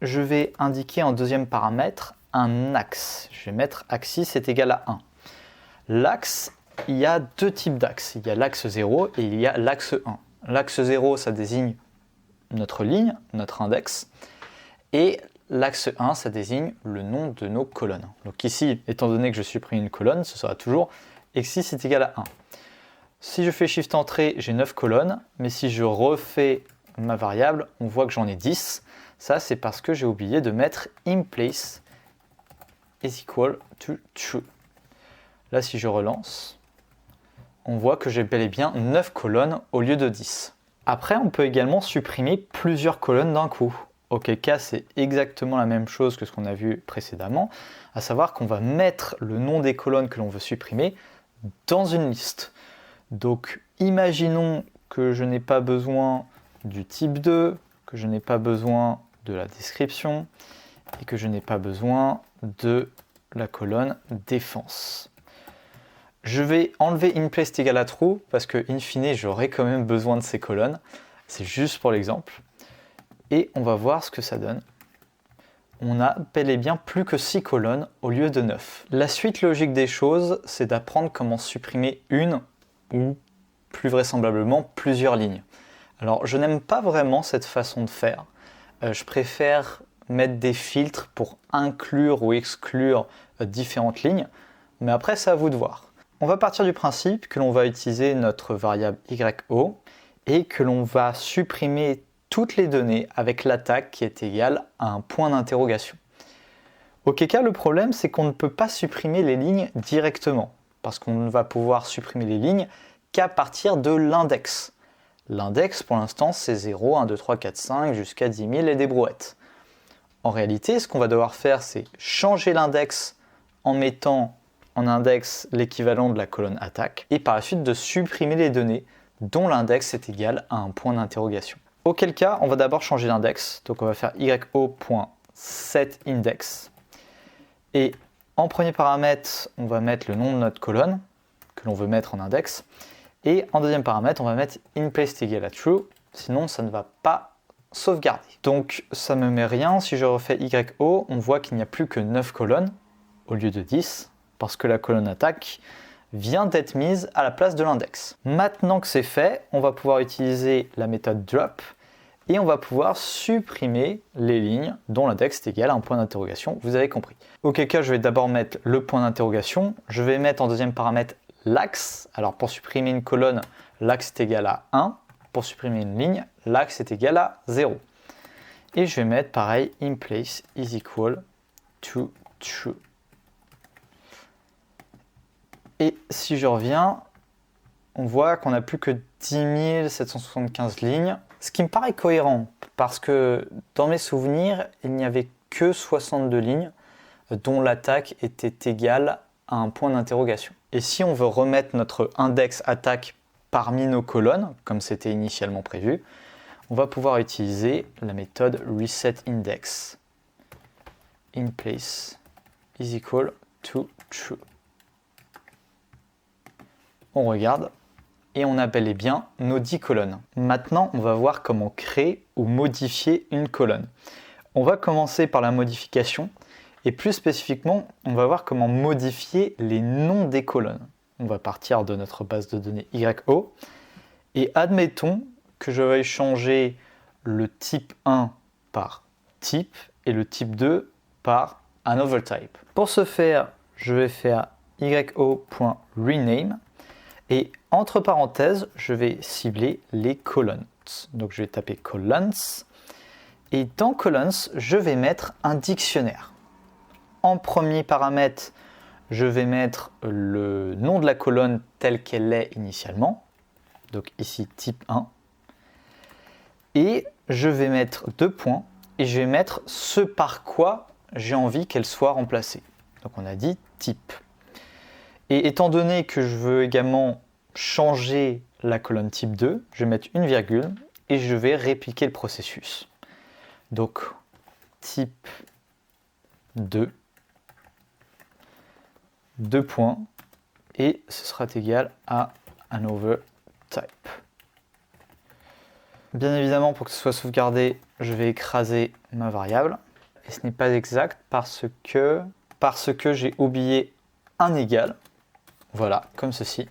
A: je vais indiquer en deuxième paramètre un axe. Je vais mettre axis est égal à 1. L'axe, il y a deux types d'axes. Il y a l'axe 0 et il y a l'axe 1. L'axe 0, ça désigne notre ligne, notre index. Et l'axe 1, ça désigne le nom de nos colonnes. Donc ici, étant donné que je supprime une colonne, ce sera toujours et que 6 est égal à 1. Si je fais Shift Entrée, j'ai 9 colonnes, mais si je refais ma variable, on voit que j'en ai 10. Ça, c'est parce que j'ai oublié de mettre InPlace is equal to true. Là, si je relance, on voit que j'ai bel et bien 9 colonnes au lieu de 10. Après, on peut également supprimer plusieurs colonnes d'un coup. Auquel cas, c'est exactement la même chose que ce qu'on a vu précédemment, à savoir qu'on va mettre le nom des colonnes que l'on veut supprimer dans une liste. Donc, imaginons que je n'ai pas besoin du type 2, que je n'ai pas besoin de la description et que je n'ai pas besoin de la colonne défense. Je vais enlever InPlace égal à true parce que, in fine, j'aurai quand même besoin de ces colonnes. C'est juste pour l'exemple. Et on va voir ce que ça donne. On a bel et bien plus que 6 colonnes au lieu de 9. La suite logique des choses, c'est d'apprendre comment supprimer une ou plus vraisemblablement plusieurs lignes. Alors je n'aime pas vraiment cette façon de faire. Je préfère mettre des filtres pour inclure ou exclure différentes lignes, mais après c'est à vous de voir. On va partir du principe que l'on va utiliser notre variable YO et que l'on va supprimer toutes les données avec l'attaque qui est égale à un point d'interrogation. Auquel cas, le problème, c'est qu'on ne peut pas supprimer les lignes directement, parce qu'on ne va pouvoir supprimer les lignes qu'à partir de l'index. L'index, pour l'instant, c'est 0, 1, 2, 3, 4, 5, jusqu'à 10 000 et des brouettes. En réalité, ce qu'on va devoir faire, c'est changer l'index en mettant en index l'équivalent de la colonne attaque, et par la suite de supprimer les données dont l'index est égal à un point d'interrogation. Auquel cas, on va d'abord changer l'index. Donc on va faire yo.setIndex. Et en premier paramètre, on va mettre le nom de notre colonne que l'on veut mettre en index. Et en deuxième paramètre, on va mettre InPlace égal à true. Sinon, ça ne va pas sauvegarder. Donc ça ne me met rien. Si je refais yo, on voit qu'il n'y a plus que 9 colonnes au lieu de 10. Parce que la colonne attaque vient d'être mise à la place de l'index. Maintenant que c'est fait, on va pouvoir utiliser la méthode drop et on va pouvoir supprimer les lignes dont l'index est égal à un point d'interrogation, vous avez compris. Auquel cas, je vais d'abord mettre le point d'interrogation, je vais mettre en deuxième paramètre l'axe. Alors pour supprimer une colonne, l'axe est égal à 1. Pour supprimer une ligne, l'axe est égal à 0. Et je vais mettre pareil, InPlace is equal to true. Et si je reviens, on voit qu'on n'a plus que 10 775 lignes, ce qui me paraît cohérent, parce que dans mes souvenirs, il n'y avait que 62 lignes dont l'attaque était égale à un point d'interrogation. Et si on veut remettre notre index attaque parmi nos colonnes, comme c'était initialement prévu, on va pouvoir utiliser la méthode resetIndex. InPlace is equal to true. On regarde et on a bel et bien nos 10 colonnes. Maintenant, on va voir comment créer ou modifier une colonne. On va commencer par la modification et plus spécifiquement, on va voir comment modifier les noms des colonnes. On va partir de notre base de données YO et admettons que je veuille changer le type 1 par type et le type 2 par another type. Pour ce faire, je vais faire yo.rename. Et entre parenthèses, je vais cibler les colonnes. Donc je vais taper colons. Et dans colons, je vais mettre un dictionnaire. En premier paramètre, je vais mettre le nom de la colonne telle qu'elle est initialement. Donc ici type 1. Et je vais mettre 2 points. Et je vais mettre ce par quoi j'ai envie qu'elle soit remplacée. Donc on a dit type. Et étant donné que je veux également changer la colonne type 2, je vais mettre une virgule et je vais répliquer le processus. Donc type 2, 2 points, et ce sera égal à another type. Bien évidemment, pour que ce soit sauvegardé, je vais écraser ma variable. Et ce n'est pas exact parce que j'ai oublié un égal. Voilà, comme ceci.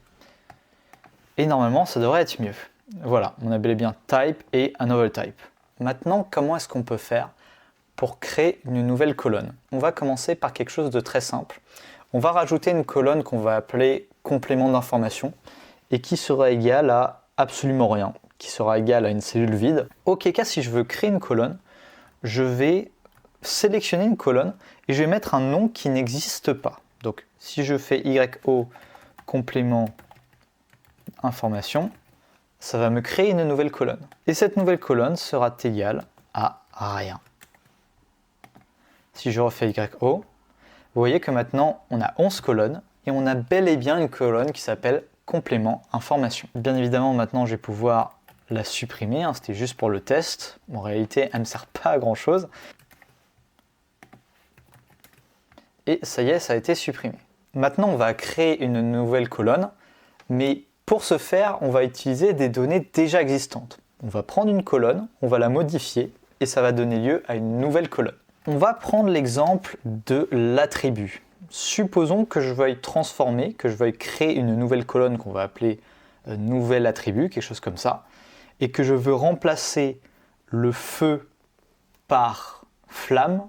A: Et normalement, ça devrait être mieux. Voilà, on a bel et bien type et another type. Maintenant, comment est-ce qu'on peut faire pour créer une nouvelle colonne? On va commencer par quelque chose de très simple. on va rajouter une colonne qu'on va appeler complément d'information et qui sera égale à absolument rien, qui sera égale à une cellule vide. Auquel cas, si je veux créer une colonne, je vais sélectionner une colonne et je vais mettre un nom qui n'existe pas. Donc si je fais YO complément information, ça va me créer une nouvelle colonne. Et cette nouvelle colonne sera égale à rien. Si je refais YO, vous voyez que maintenant on a 11 colonnes et on a bel et bien une colonne qui s'appelle complément information. Bien évidemment, maintenant je vais pouvoir la supprimer, hein, c'était juste pour le test. En réalité, elle ne me sert pas à grand chose. Et ça y est, ça a été supprimé. Maintenant, on va créer une nouvelle colonne, mais pour ce faire, on va utiliser des données déjà existantes. On va prendre une colonne, on va la modifier, et ça va donner lieu à une nouvelle colonne. On va prendre l'exemple de l'attribut. Supposons que je veuille transformer, que je veuille créer une nouvelle colonne qu'on va appeler nouvel attribut, quelque chose comme ça, et que je veux remplacer le feu par flamme,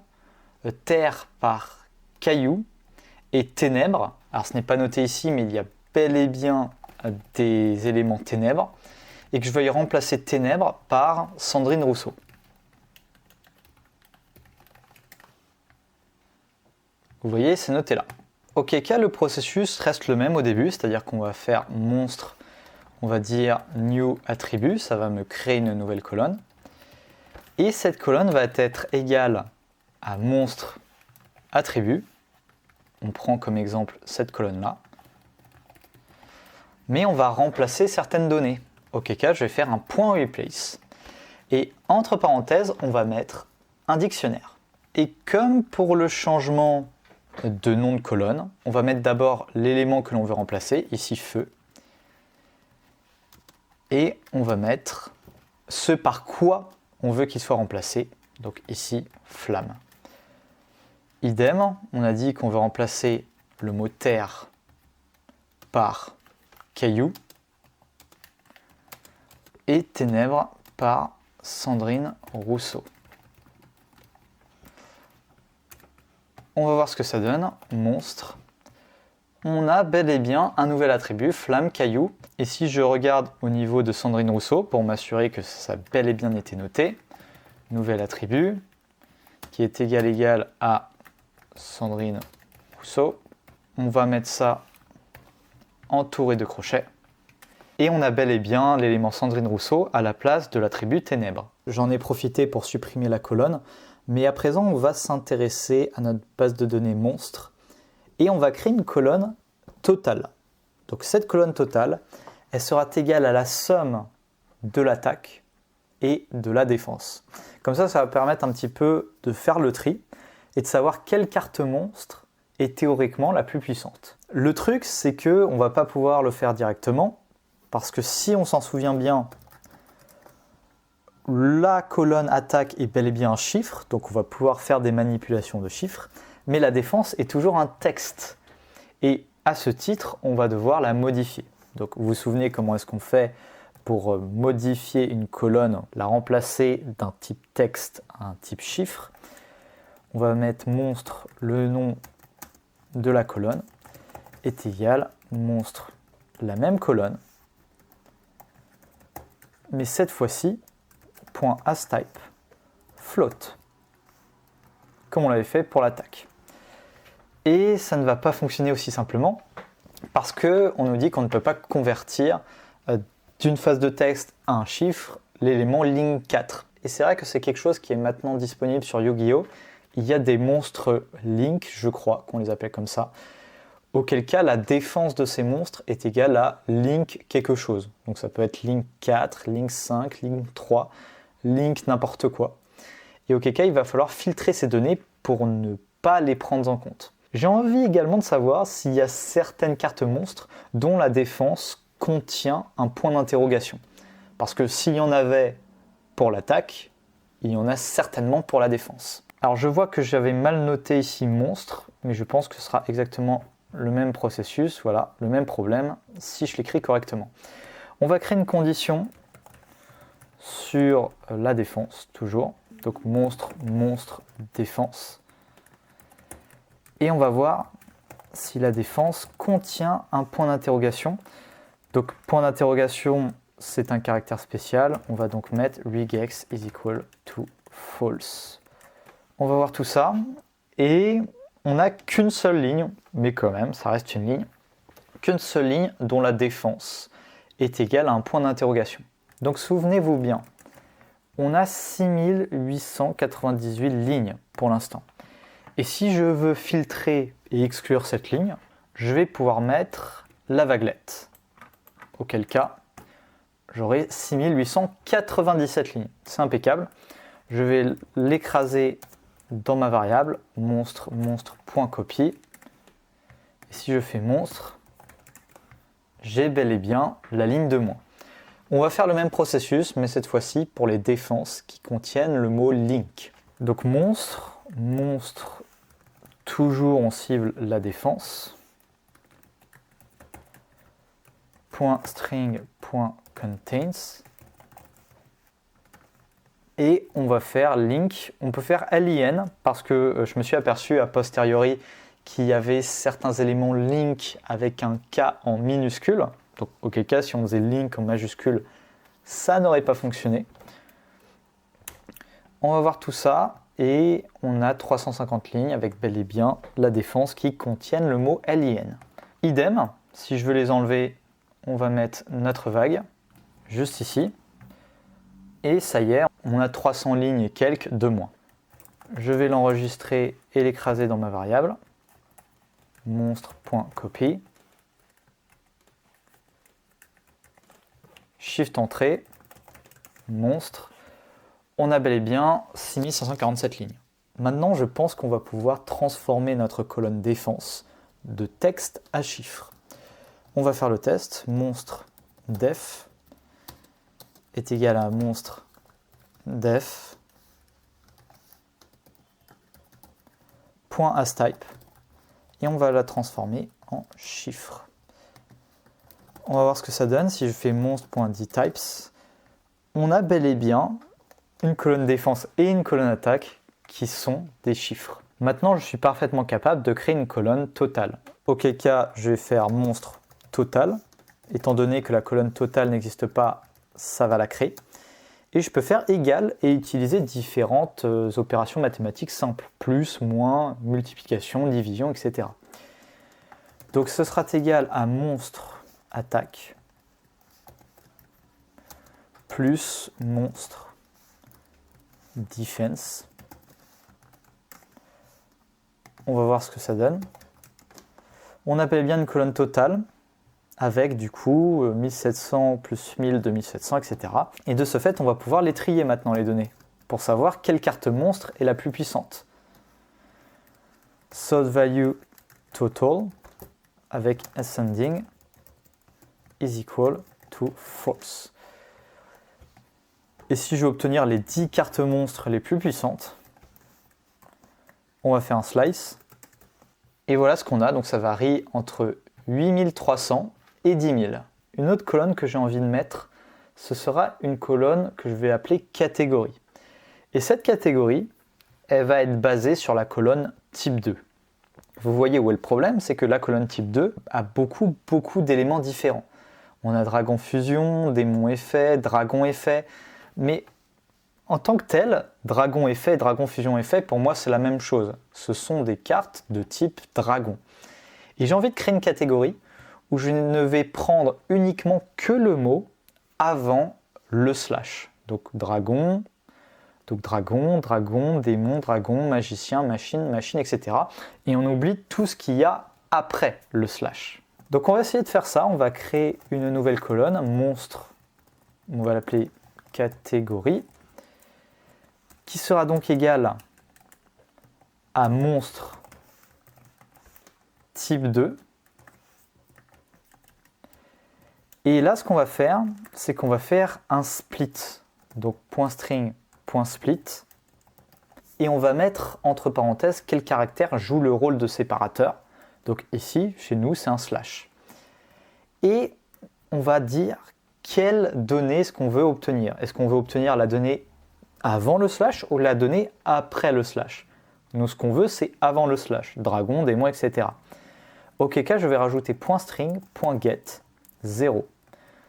A: terre par caillou et ténèbres. Alors ce n'est pas noté ici, mais il y a bel et bien des éléments ténèbres, et que je veuille remplacer ténèbres par Sandrine Rousseau. Vous voyez, c'est noté là. Auquel cas, le processus reste le même au début, c'est-à-dire qu'on va faire monstre, on va dire new attribut, ça va me créer une nouvelle colonne. Et cette colonne va être égale à monstre attribut. On prend comme exemple cette colonne-là. Mais on va remplacer certaines données. Auquel cas, je vais faire un point replace. Et entre parenthèses, on va mettre un dictionnaire. Et comme pour le changement de nom de colonne, on va mettre d'abord l'élément que l'on veut remplacer, ici feu. Et on va mettre ce par quoi on veut qu'il soit remplacé, donc ici flamme. Idem, on a dit qu'on veut remplacer le mot terre par caillou et ténèbres par Sandrine Rousseau. On va voir ce que ça donne, monstre. On a bel et bien un nouvel attribut, flamme, caillou. Et si je regarde au niveau de Sandrine Rousseau, pour m'assurer que ça a bel et bien été noté, nouvel attribut, qui est égal à Sandrine Rousseau. On va mettre ça entouré de crochets. Et on a bel et bien l'élément Sandrine Rousseau à la place de l'attribut ténèbres. J'en ai profité pour supprimer la colonne, mais à présent on va s'intéresser à notre base de données monstre et on va créer une colonne totale. Donc cette colonne totale, elle sera égale à la somme de l'attaque et de la défense. Comme ça va permettre un petit peu de faire le tri et de savoir quelle carte monstre est théoriquement la plus puissante. Le truc, c'est qu'on ne va pas pouvoir le faire directement, parce que si on s'en souvient bien, la colonne attaque est bel et bien un chiffre, donc on va pouvoir faire des manipulations de chiffres, mais la défense est toujours un texte. Et à ce titre, on va devoir la modifier. Donc vous vous souvenez comment est-ce qu'on fait pour modifier une colonne, la remplacer d'un type texte à un type chiffre. On va mettre monstre, le nom de la colonne est égal monstre, la même colonne, mais cette fois-ci, .asType float, comme on l'avait fait pour l'attaque. Et ça ne va pas fonctionner aussi simplement, parce qu'on nous dit qu'on ne peut pas convertir d'une phase de texte à un chiffre l'élément ling 4. Et c'est vrai que c'est quelque chose qui est maintenant disponible sur Yu-Gi-Oh! Il y a des monstres link, je crois qu'on les appelle comme ça, auquel cas la défense de ces monstres est égale à link quelque chose. Donc ça peut être link 4, link 5, link 3, link n'importe quoi. Et auquel cas il va falloir filtrer ces données pour ne pas les prendre en compte. J'ai envie également de savoir s'il y a certaines cartes monstres dont la défense contient un point d'interrogation. Parce que s'il y en avait pour l'attaque, il y en a certainement pour la défense. Alors je vois que j'avais mal noté ici monstre, mais je pense que ce sera exactement le même processus, voilà, le même problème, si je l'écris correctement. On va créer une condition sur la défense, toujours. Donc monstre, monstre, défense. Et on va voir si la défense contient un point d'interrogation. Donc point d'interrogation, c'est un caractère spécial. On va donc mettre regex is equal to false. On va voir tout ça et on n'a qu'une seule ligne, mais quand même, ça reste une ligne, qu'une seule ligne dont la défense est égale à un point d'interrogation. Donc souvenez-vous bien, on a 6898 lignes pour l'instant. Et si je veux filtrer et exclure cette ligne, je vais pouvoir mettre la vaguelette. Auquel cas, j'aurai 6897 lignes. C'est impeccable. Je vais l'écraser dans ma variable monstre.copy. Et si je fais monstre, j'ai bel et bien la ligne de moins. On va faire le même processus, mais cette fois-ci pour les défenses qui contiennent le mot link. Donc monstre, toujours on cible la défense. .string.contains. Et on va faire link, on peut faire lin parce que je me suis aperçu a posteriori qu'il y avait certains éléments link avec un K en minuscule. Donc auquel cas si on faisait link en majuscule, ça n'aurait pas fonctionné. On va voir tout ça et on a 350 lignes avec bel et bien la défense qui contiennent le mot lin. Idem, si je veux les enlever, on va mettre notre vague juste ici. Et ça y est, on a 300 lignes et quelques de moins. Je vais l'enregistrer et l'écraser dans ma variable. Monstre.copy. Shift entrée. Monstre. On a bel et bien 6547 lignes. Maintenant, je pense qu'on va pouvoir transformer notre colonne défense de texte à chiffres. On va faire le test. Monstre def est égal à monstre def .astype et on va la transformer en chiffre. On va voir ce que ça donne. Si je fais monstre.dtypes, on a bel et bien une colonne défense et une colonne attaque qui sont des chiffres. Maintenant, je suis parfaitement capable de créer une colonne totale. Auquel cas, je vais faire monstre total. Étant donné que la colonne totale n'existe pas, ça va la créer. Et je peux faire égal et utiliser différentes opérations mathématiques simples. Plus, moins, multiplication, division, etc. Donc ce sera égal à monstre attaque plus monstre defense. On va voir ce que ça donne. On appelle bien une colonne totale avec du coup 1700 plus 1000, 2700, etc. Et de ce fait, on va pouvoir les trier maintenant, les données, pour savoir quelle carte monstre est la plus puissante. Sort value total avec ascending is equal to false. Et si je veux obtenir les 10 cartes monstres les plus puissantes, on va faire un slice. Et voilà ce qu'on a, donc ça varie entre 8300 et 10 000. Une autre colonne que j'ai envie de mettre, ce sera une colonne que je vais appeler catégorie. Et cette catégorie, elle va être basée sur la colonne type 2. Vous voyez où est le problème, c'est que la colonne type 2 a beaucoup d'éléments différents. On a dragon fusion, démon effet, dragon effet, mais en tant que tel, dragon effet et dragon fusion effet, pour moi c'est la même chose. Ce sont des cartes de type dragon. Et j'ai envie de créer une catégorie où je ne vais prendre uniquement que le mot avant le slash. Donc dragon, démon, dragon, magicien, machine, etc. Et on oublie tout ce qu'il y a après le slash. Donc on va essayer de faire ça. On va créer une nouvelle colonne, monstre, on va l'appeler catégorie, qui sera donc égale à monstre type 2. Et là, ce qu'on va faire, c'est qu'on va faire un split. Donc .string, .split. Et on va mettre entre parenthèses quel caractère joue le rôle de séparateur. Donc ici, chez nous, c'est un slash. Et on va dire quelle donnée est-ce qu'on veut obtenir. Est-ce qu'on veut obtenir la donnée avant le slash ou la donnée après le slash? Nous, ce qu'on veut, c'est avant le slash. Dragon, démon, etc. Auquel cas, je vais rajouter .string, .get, 0.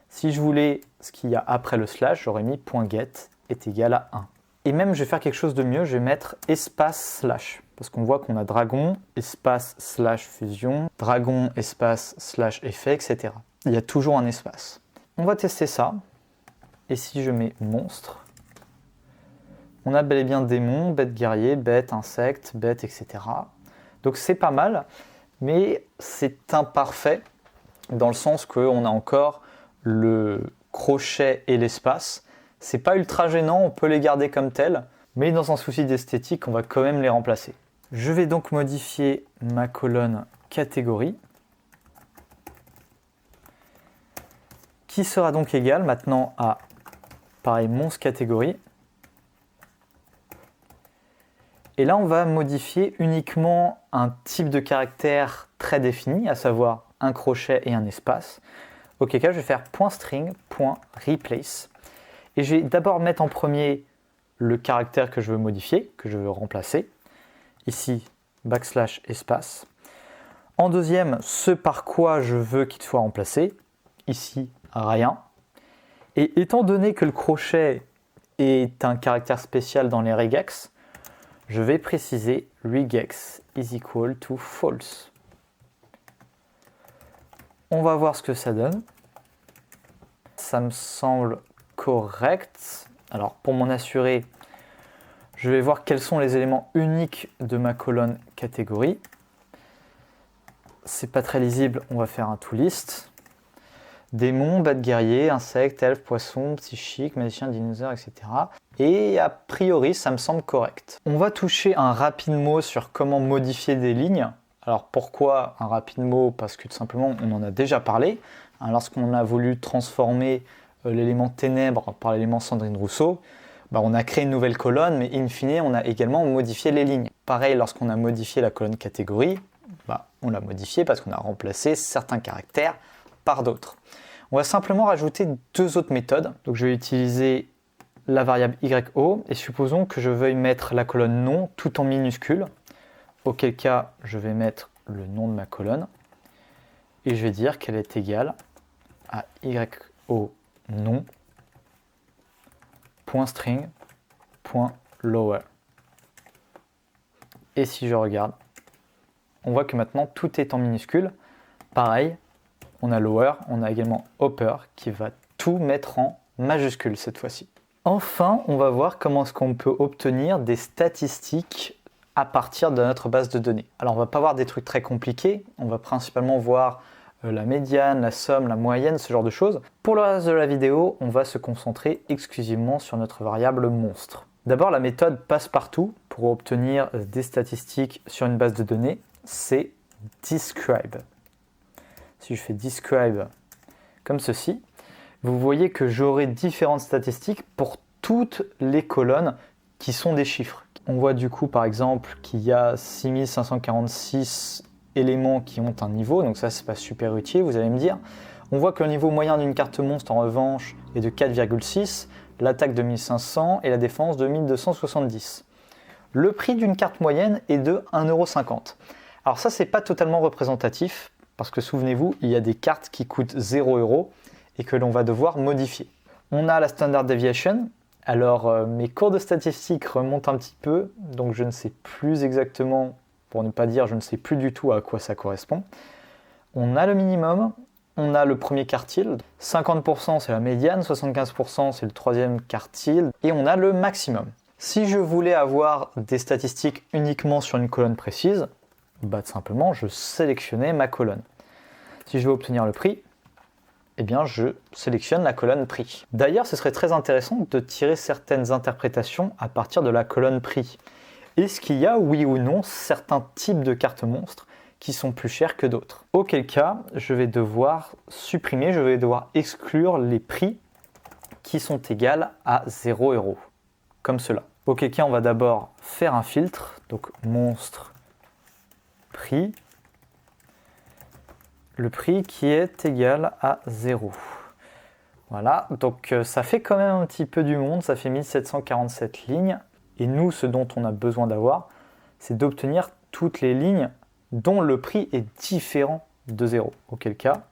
A: Si je voulais ce qu'il y a après le slash, j'aurais mis .get est égal à 1. Et même, je vais faire quelque chose de mieux, je vais mettre espace slash. Parce qu'on voit qu'on a dragon, espace slash fusion, dragon, espace slash effet, etc. Il y a toujours un espace. On va tester ça. Et si je mets monstre, on a bel et bien démon, bête guerrier, bête, insecte, bête, etc. Donc c'est pas mal, mais c'est imparfait dans le sens qu'on a encore le crochet et l'espace. C'est pas ultra gênant, on peut les garder comme tels, mais dans un souci d'esthétique, on va quand même les remplacer. Je vais donc modifier ma colonne catégorie, qui sera donc égale maintenant à, pareil, monstre catégorie. Et là, on va modifier uniquement un type de caractère très défini, à savoir un crochet et un espace. Auquel cas, je vais faire .string, .replace. Et je vais d'abord mettre en premier le caractère que je veux modifier, que je veux remplacer. Ici, backslash espace. En deuxième, ce par quoi je veux qu'il soit remplacé. Ici, rien. Et étant donné que le crochet est un caractère spécial dans les regex, je vais préciser regex is equal to false. On va voir ce que ça donne. Ça me semble correct. Alors pour m'en assurer, je vais voir quels sont les éléments uniques de ma colonne catégorie. C'est pas très lisible, on va faire un toList. Démon, bête guerrier, insecte, elfe, poisson, psychique, magicien, dinosaure, etc. Et a priori, ça me semble correct. On va toucher un rapide mot sur comment modifier des lignes. Alors pourquoi un rapide mot? Parce que tout simplement, on en a déjà parlé. Lorsqu'on a voulu transformer l'élément ténèbres par l'élément Sandrine Rousseau, on a créé une nouvelle colonne, mais in fine, on a également modifié les lignes. Pareil, lorsqu'on a modifié la colonne catégorie, on l'a modifié parce qu'on a remplacé certains caractères par d'autres. On va simplement rajouter deux autres méthodes. Donc je vais utiliser la variable yo et supposons que je veuille mettre la colonne nom tout en minuscule. Auquel cas, je vais mettre le nom de ma colonne et je vais dire qu'elle est égale à yo nom .string .lower. Et si je regarde, on voit que maintenant tout est en minuscule. Pareil, on a lower, on a également upper qui va tout mettre en majuscule cette fois-ci. Enfin, on va voir comment est-ce qu'on peut obtenir des statistiques à partir de notre base de données. Alors on ne va pas voir des trucs très compliqués, on va principalement voir la médiane, la somme, la moyenne, ce genre de choses. Pour le reste de la vidéo, on va se concentrer exclusivement sur notre variable monstre. D'abord, la méthode passe-partout pour obtenir des statistiques sur une base de données, c'est describe. Si je fais describe comme ceci, vous voyez que j'aurai différentes statistiques pour toutes les colonnes qui sont des chiffres. On voit du coup par exemple qu'il y a 6546 éléments qui ont un niveau, donc ça c'est pas super utile, vous allez me dire. On voit que le niveau moyen d'une carte monstre en revanche est de 4,6, l'attaque de 1500 et la défense de 1270. Le prix d'une carte moyenne est de 1,50 €. Alors ça c'est pas totalement représentatif, parce que souvenez-vous, il y a des cartes qui coûtent 0 € et que l'on va devoir modifier. On a la standard deviation. Alors mes cours de statistiques remontent un petit peu, donc je ne sais plus exactement, pour ne pas dire je ne sais plus du tout à quoi ça correspond. On a le minimum, on a le premier quartile, 50% c'est la médiane, 75% c'est le troisième quartile, et on a le maximum. Si je voulais avoir des statistiques uniquement sur une colonne précise, tout simplement je sélectionnais ma colonne. Si je veux obtenir le prix, eh bien je sélectionne la colonne prix. D'ailleurs, ce serait très intéressant de tirer certaines interprétations à partir de la colonne prix. Est-ce qu'il y a, oui ou non, certains types de cartes monstres qui sont plus chers que d'autres? Auquel cas, je vais devoir supprimer, je vais devoir exclure les prix qui sont égales à 0 €, comme cela. Auquel cas, on va d'abord faire un filtre, donc monstre prix, le prix qui est égal à 0. Voilà, donc ça fait quand même un petit peu du monde, ça fait 1747 lignes. Et nous, ce dont on a besoin d'avoir, c'est d'obtenir toutes les lignes dont le prix est différent de 0. Auquel cas,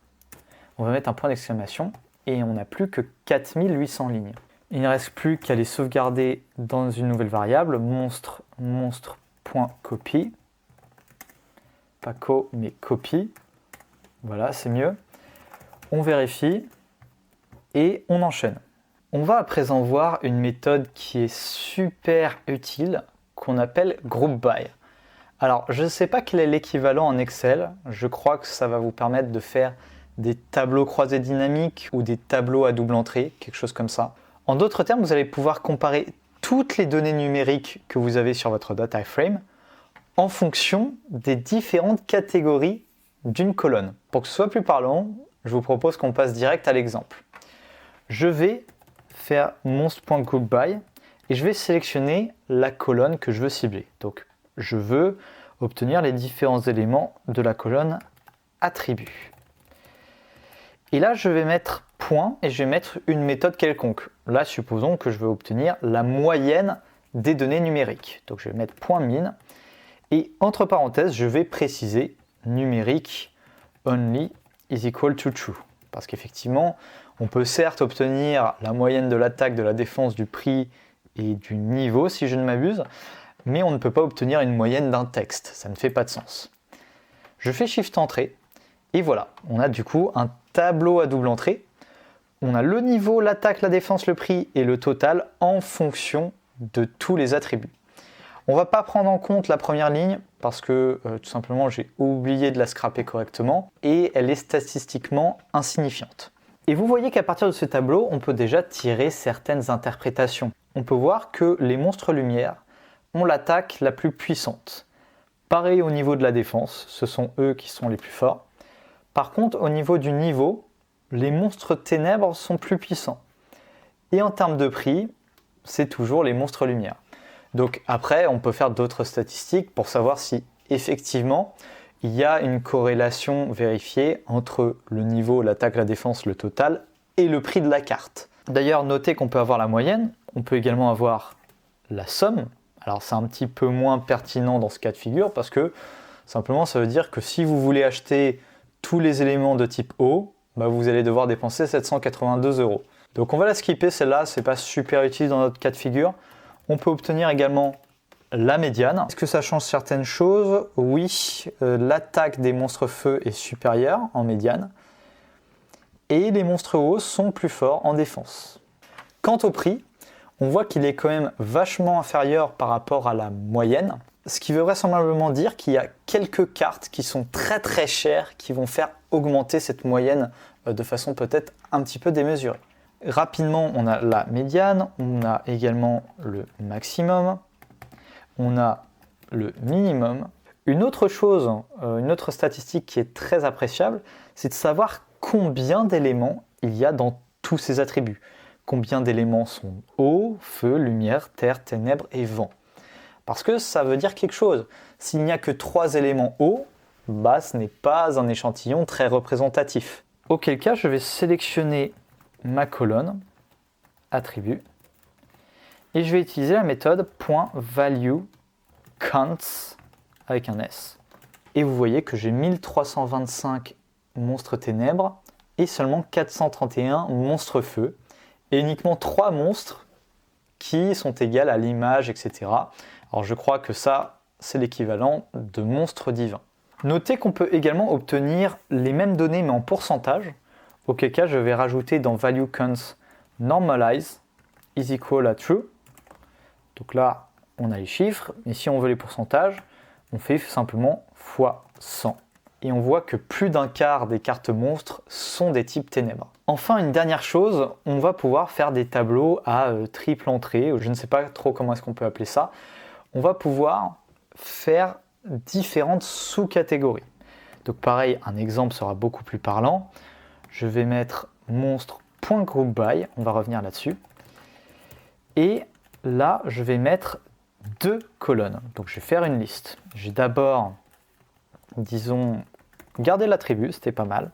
A: on va mettre un point d'exclamation et on n'a plus que 4800 lignes. Il ne reste plus qu'à les sauvegarder dans une nouvelle variable, monstre.copy. Pas co, mais copy. Voilà, c'est mieux. On vérifie et on enchaîne. On va à présent voir une méthode qui est super utile, qu'on appelle group-by. Alors, je ne sais pas quel est l'équivalent en Excel. Je crois que ça va vous permettre de faire des tableaux croisés dynamiques ou des tableaux à double entrée, quelque chose comme ça. En d'autres termes, vous allez pouvoir comparer toutes les données numériques que vous avez sur votre data frame en fonction des différentes catégories d'une colonne. Pour que ce soit plus parlant, je vous propose qu'on passe direct à l'exemple. Je vais faire monstre.groupby et je vais sélectionner la colonne que je veux cibler. Donc, je veux obtenir les différents éléments de la colonne attributs. Et là, je vais mettre point et je vais mettre une méthode quelconque. Là, supposons que je veux obtenir la moyenne des données numériques. Donc, je vais mettre point min et entre parenthèses, je vais préciser numérique only is equal to true. Parce qu'effectivement, on peut certes obtenir la moyenne de l'attaque, de la défense, du prix et du niveau, si je ne m'abuse, mais on ne peut pas obtenir une moyenne d'un texte. Ça ne fait pas de sens. Je fais Shift Entrée et voilà, on a du coup un tableau à double entrée. On a le niveau, l'attaque, la défense, le prix et le total en fonction de tous les attributs. On ne va pas prendre en compte la première ligne parce que tout simplement j'ai oublié de la scraper correctement et elle est statistiquement insignifiante. Et vous voyez qu'à partir de ce tableau, on peut déjà tirer certaines interprétations. On peut voir que les monstres lumière ont l'attaque la plus puissante. Pareil au niveau de la défense, ce sont eux qui sont les plus forts. Par contre, au niveau du niveau, les monstres ténèbres sont plus puissants. Et en termes de prix, c'est toujours les monstres lumière. Donc après, on peut faire d'autres statistiques pour savoir si effectivement il y a une corrélation vérifiée entre le niveau, l'attaque, la défense, le total et le prix de la carte. D'ailleurs, notez qu'on peut avoir la moyenne, on peut également avoir la somme. Alors c'est un petit peu moins pertinent dans ce cas de figure parce que simplement ça veut dire que si vous voulez acheter tous les éléments de type O, vous allez devoir dépenser 782 €. Donc on va la skipper celle-là, c'est pas super utile dans notre cas de figure. On peut obtenir également la médiane. Est-ce que ça change certaines choses? Oui, l'attaque des monstres feu est supérieure en médiane et les monstres eau sont plus forts en défense. Quant au prix, on voit qu'il est quand même vachement inférieur par rapport à la moyenne, ce qui veut vraisemblablement dire qu'il y a quelques cartes qui sont très très chères qui vont faire augmenter cette moyenne de façon peut-être un petit peu démesurée. Rapidement, on a la médiane, on a également le maximum, on a le minimum. Une autre chose, une autre statistique qui est très appréciable, c'est de savoir combien d'éléments il y a dans tous ces attributs. Combien d'éléments sont eau, feu, lumière, terre, ténèbres et vent. Parce que ça veut dire quelque chose. S'il n'y a que 3 éléments eau, ce n'est pas un échantillon très représentatif. Auquel cas, je vais sélectionner ma colonne, attribut, et je vais utiliser la méthode .valueCounts avec un S. Et vous voyez que j'ai 1325 monstres ténèbres et seulement 431 monstres feu, et uniquement 3 monstres qui sont égales à l'image, etc. Alors je crois que ça, c'est l'équivalent de monstres divins. Notez qu'on peut également obtenir les mêmes données mais en pourcentage, auquel cas je vais rajouter dans valueCounts normalize is equal à true. Donc là, on a les chiffres, et si on veut les pourcentages, on fait simplement fois 100. Et on voit que plus d'un quart des cartes monstres sont des types ténèbres. Enfin, une dernière chose, on va pouvoir faire des tableaux à triple entrée, je ne sais pas trop comment est-ce qu'on peut appeler ça. On va pouvoir faire différentes sous-catégories. Donc pareil, un exemple sera beaucoup plus parlant. Je vais mettre monstre.groupby, on va revenir là-dessus. Et là, je vais mettre 2 colonnes. Donc je vais faire une liste. J'ai d'abord, disons, gardé l'attribut, c'était pas mal.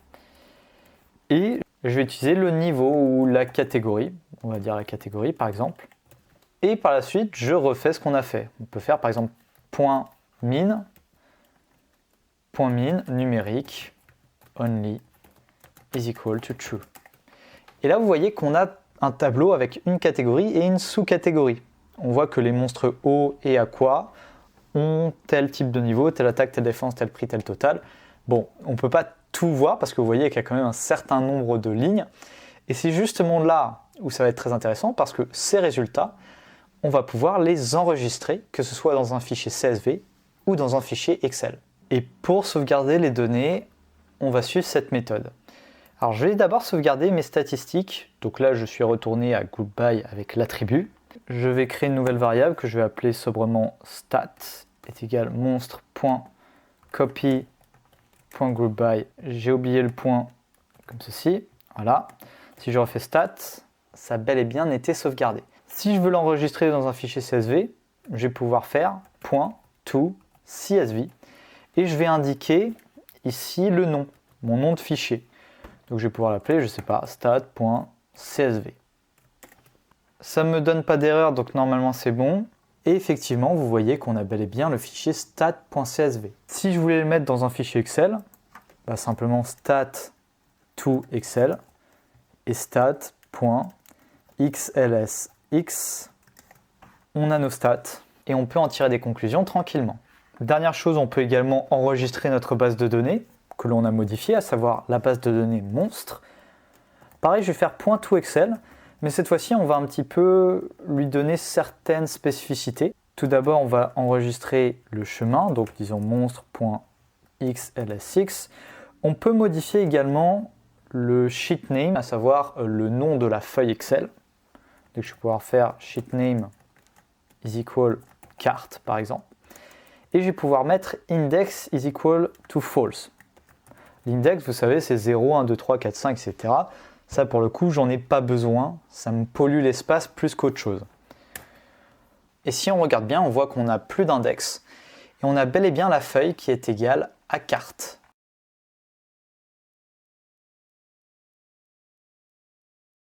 A: Et je vais utiliser le niveau ou la catégorie, on va dire la catégorie par exemple. Et par la suite, je refais ce qu'on a fait. On peut faire par exemple .min .min numérique only is equal to true. Et là, vous voyez qu'on a un tableau avec une catégorie et une sous-catégorie. On voit que les monstres hauts et aqua ont tel type de niveau, telle attaque, telle défense, tel prix, tel total. Bon, on ne peut pas tout voir parce que vous voyez qu'il y a quand même un certain nombre de lignes. Et c'est justement là où ça va être très intéressant parce que ces résultats, on va pouvoir les enregistrer, que ce soit dans un fichier CSV ou dans un fichier Excel. Et pour sauvegarder les données, on va suivre cette méthode. Alors je vais d'abord sauvegarder mes statistiques. Donc là, je suis retourné à group by avec l'attribut. Je vais créer une nouvelle variable que je vais appeler sobrement stat est égal monstre.copy.groupby. J'ai oublié le point comme ceci. Voilà. Si je refais stat, ça a bel et bien été sauvegardé. Si je veux l'enregistrer dans un fichier CSV, je vais pouvoir faire .to_CSV et je vais indiquer ici le nom, mon nom de fichier. Donc je vais pouvoir l'appeler, je ne sais pas, stat.csv. Ça ne me donne pas d'erreur, donc normalement c'est bon. Et effectivement, vous voyez qu'on a bel et bien le fichier stat.csv. Si je voulais le mettre dans un fichier Excel, simplement stat_to_excel et stat.xlsx. On a nos stats et on peut en tirer des conclusions tranquillement. Dernière chose, on peut également enregistrer notre base de données que l'on a modifiée, à savoir la base de données monstre. Pareil, je vais faire .toExcel, mais cette fois-ci, on va un petit peu lui donner certaines spécificités. Tout d'abord, on va enregistrer le chemin, donc disons monstre.xlsx. On peut modifier également le sheet name, à savoir le nom de la feuille Excel. Donc je vais pouvoir faire sheet name is equal carte, par exemple. Et je vais pouvoir mettre index is equal to false. L'index, vous savez, c'est 0, 1, 2, 3, 4, 5, etc. Ça, pour le coup, j'en ai pas besoin. Ça me pollue l'espace plus qu'autre chose. Et si on regarde bien, on voit qu'on n'a plus d'index. Et on a bel et bien la feuille qui est égale à carte.